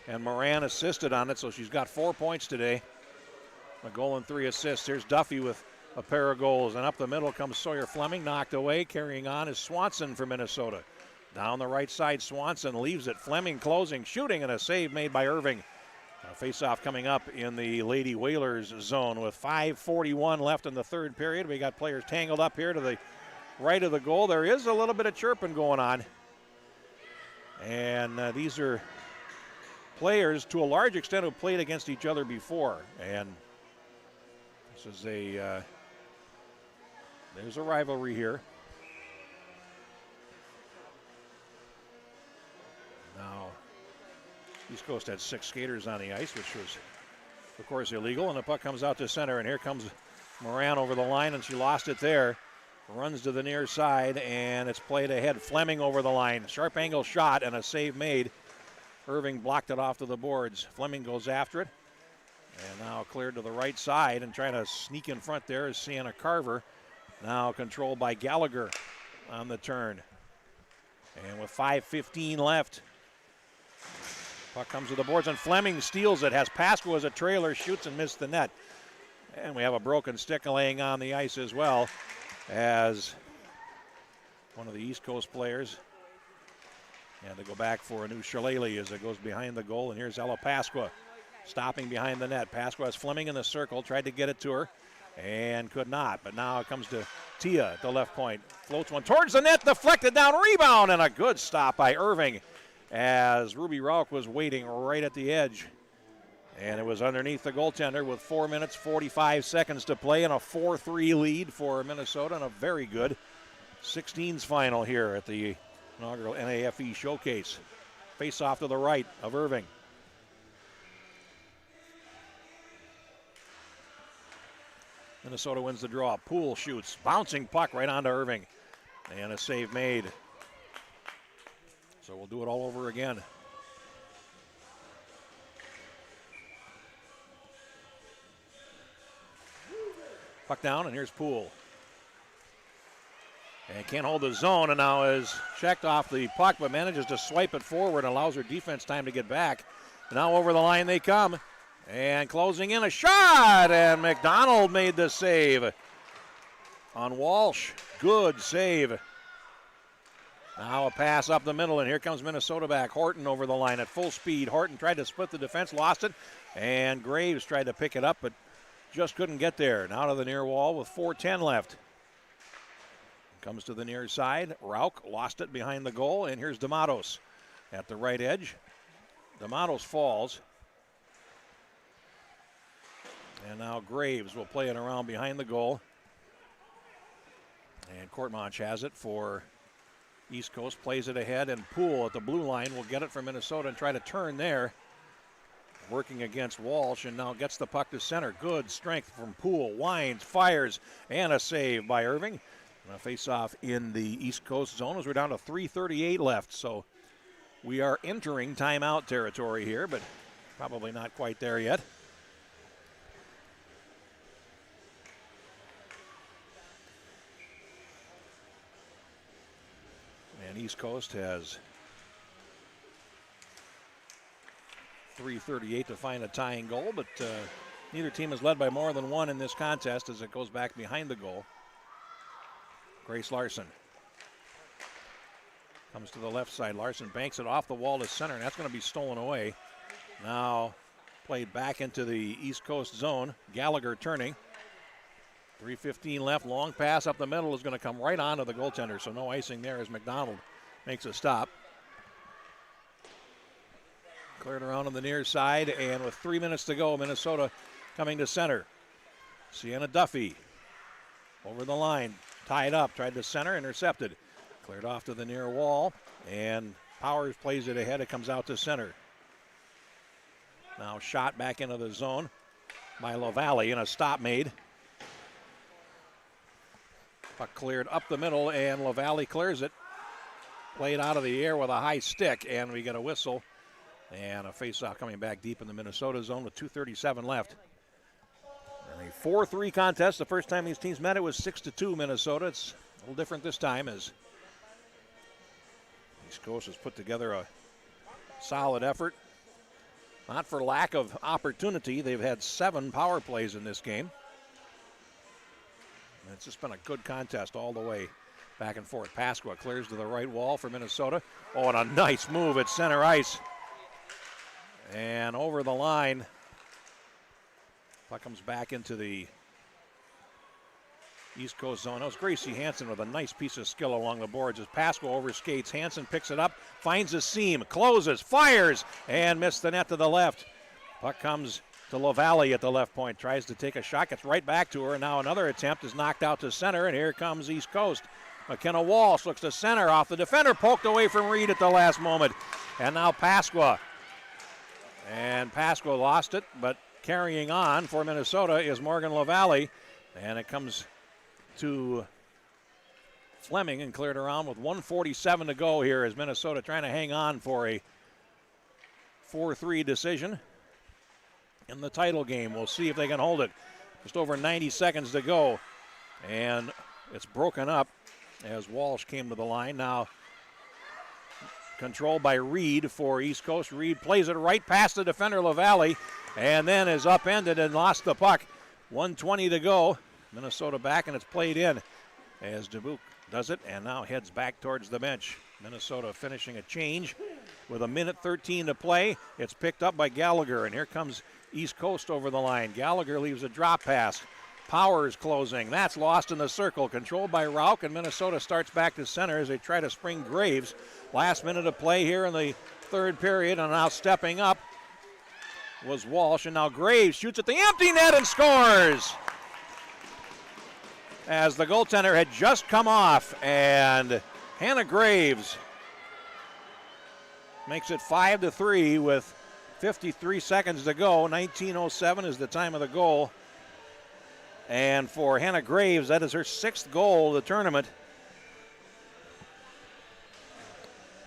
And Moran assisted on it, so she's got 4 points today. A goal and 3 assists. Here's Duffy with a pair of goals. And up the middle comes Sawyer Fleming, knocked away. Carrying on is Swanson for Minnesota. Down the right side, Swanson leaves it. Fleming closing, shooting, and a save made by Irving. A face-off coming up in the Lady Whalers zone with 5:41 left in the third period. We got players tangled up here to the right of the goal. There is a little bit of chirping going on. And these are players, to a large extent, who played against each other before. And this is there's a rivalry here. Now, East Coast had 6 skaters on the ice, which was, of course, illegal. And the puck comes out to center, and here comes Moran over the line, and she lost it there. Runs to the near side, and it's played ahead. Fleming over the line. Sharp angle shot, and a save made. Irving blocked it off to the boards. Fleming goes after it. And now cleared to the right side, and trying to sneak in front there is Sienna Carver. Now controlled by Gallagher on the turn. And with 5:15 left, puck comes to the boards, and Fleming steals it. Has Pasco as a trailer, shoots and missed the net. And we have a broken stick laying on the ice as well, as one of the East Coast players. And they go back for a new shillelagh as it goes behind the goal. And here's Ella Pasqua stopping behind the net. Pasqua has Fleming in the circle, tried to get it to her and could not. But now it comes to Tia at the left point. Floats one towards the net, deflected down, rebound, and a good stop by Irving as Ruby Rauch was waiting right at the edge. And it was underneath the goaltender with 4 minutes, 45 seconds to play, and a 4-3 lead for Minnesota, and a very good 16s final here at the inaugural NAFE Showcase. Face off to the right of Irving. Minnesota wins the draw. Poole shoots. Bouncing puck right onto Irving. And a save made. So we'll do it all over again. Puck down, and here's Poole. And can't hold the zone, and now is checked off the puck, but manages to swipe it forward and allows her defense time to get back. Now over the line they come. And closing in a shot, and McDonald made the save on Walsh. Good save. Now a pass up the middle, and here comes Minnesota back. Horton over the line at full speed. Horton tried to split the defense, lost it, and Graves tried to pick it up, but just couldn't get there. Now to the near wall with 4:10 left. Comes to the near side. Rauch lost it behind the goal, and here's D'Amatos at the right edge. D'Amatos falls. And now Graves will play it around behind the goal. And Courtmanch has it for East Coast, plays it ahead, and Poole at the blue line will get it for Minnesota and try to turn there. Working against Walsh, and now gets the puck to center. Good strength from Poole, winds, fires, and a save by Irving. And a face-off in the East Coast zone as we're down to 3:38 left. So we are entering timeout territory here, but probably not quite there yet. And East Coast has 3:38 to find a tying goal, but neither team has led by more than one in this contest as it goes back behind the goal. Grace Larson comes to the left side. Larson banks it off the wall to center, and that's going to be stolen away. Now played back into the East Coast zone. Gallagher turning. 3:15 left. Long pass up the middle is going to come right onto the goaltender, so no icing there as McDonald makes a stop. Cleared around on the near side, and with 3 minutes to go, Minnesota coming to center. Sienna Duffy over the line, tied up, tried to center, intercepted. Cleared off to the near wall, and Powers plays it ahead. It comes out to center. Now shot back into the zone by LaValle, and a stop made. Puck cleared up the middle, and LaValle clears it. Played out of the air with a high stick, and we get a whistle. And a faceoff coming back deep in the Minnesota zone with 2:37 left. And a 4-3 contest. The first time these teams met, it was 6-2 Minnesota. It's a little different this time as East Coast has put together a solid effort. Not for lack of opportunity. They've had 7 power plays in this game. And it's just been a good contest all the way back and forth. Pasqua clears to the right wall for Minnesota. Oh, and a nice move at center ice. And over the line. Puck comes back into the East Coast zone. That was Gracie Hansen with a nice piece of skill along the boards as Pasqua overskates. Hansen picks it up, finds a seam, closes, fires, and missed the net to the left. Puck comes to LaValle at the left point. Tries to take a shot, gets right back to her. And now another attempt is knocked out to center, and here comes East Coast. McKenna Walsh looks to center off the defender, poked away from Reed at the last moment. And now Pasqua. And Pasqua lost it, but carrying on for Minnesota is Morgan LaValle. And it comes to Fleming and cleared around with 1:47 to go here as Minnesota trying to hang on for a 4-3 decision in the title game. We'll see if they can hold it. Just over 90 seconds to go. And it's broken up as Walsh came to the line. Now controlled by Reed for East Coast. Reed plays it right past the defender LaValle and then is upended and lost the puck. 1:20 to go. Minnesota back, and it's played in as Dubuque does it and now heads back towards the bench. Minnesota finishing a change with 1:13 to play. It's picked up by Gallagher, and here comes East Coast over the line. Gallagher leaves a drop pass. Powers closing. That's lost in the circle. Controlled by Rauch, and Minnesota starts back to center as they try to spring Graves. Last minute of play here in the third period, and now stepping up was Walsh, and now Graves shoots at the empty net and scores! As the goaltender had just come off, and Hannah Graves makes it 5-3 with 53 seconds to go. 19:07 is the time of the goal. And for Hannah Graves, that is her 6th goal of the tournament.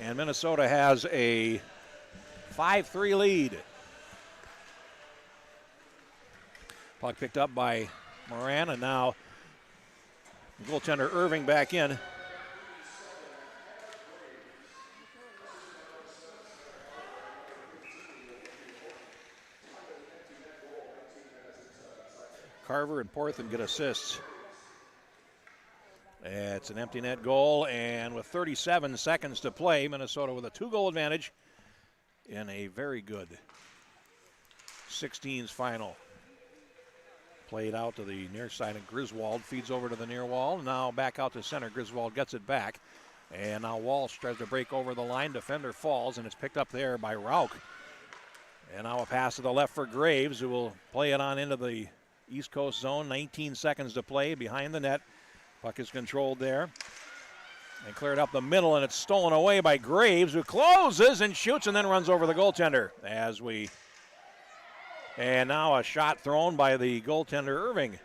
And Minnesota has a 5-3 lead. Puck picked up by Moran, and now goaltender Irving back in. Carver and Porthen get assists. It's an empty net goal, and with 37 seconds to play, Minnesota with a 2-goal advantage in a very good 16s final. Played out to the near side, and Griswold feeds over to the near wall. Now back out to center. Griswold gets it back. And now Walsh tries to break over the line. Defender falls, and it's picked up there by Rauch. And now a pass to the left for Graves, who will play it on into the East Coast zone. 19 seconds to play behind the net. Puck is controlled there. And cleared up the middle, and it's stolen away by Graves, who closes and shoots and then runs over the goaltender. And now a shot thrown by the goaltender Irving.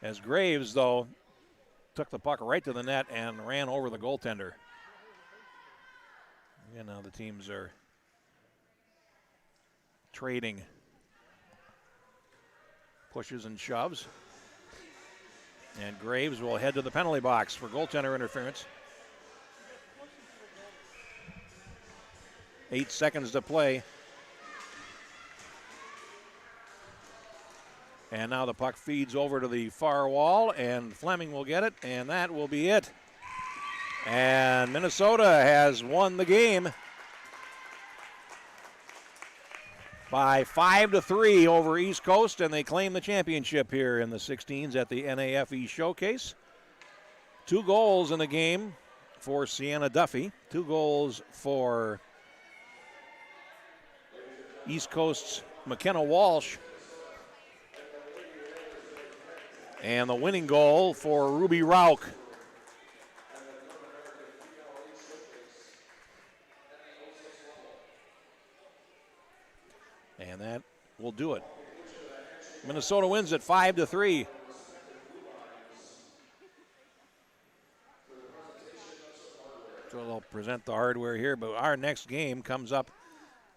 As Graves, though, took the puck right to the net and ran over the goaltender. And now the teams are trading pushes and shoves. And Graves will head to the penalty box for goaltender interference. 8 seconds to play. And now the puck feeds over to the far wall, and Fleming will get it, and that will be it. And Minnesota has won the game by 5-3 over East Coast, and they claim the championship here in the 16s at the NAFE Showcase. 2 goals in the game for Sienna Duffy, 2 goals for East Coast's McKenna Walsh, and the winning goal for Ruby Rauch. And that will do it. Minnesota wins at 5-3. So they'll present the hardware here, but our next game comes up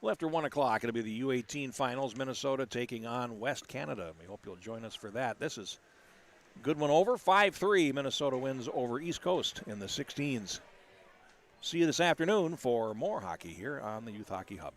after 1 o'clock. It'll be the U18 finals, Minnesota taking on West Canada. We hope you'll join us for that. This is a good one over. 5-3, Minnesota wins over East Coast in the 16s. See you this afternoon for more hockey here on the Youth Hockey Hub.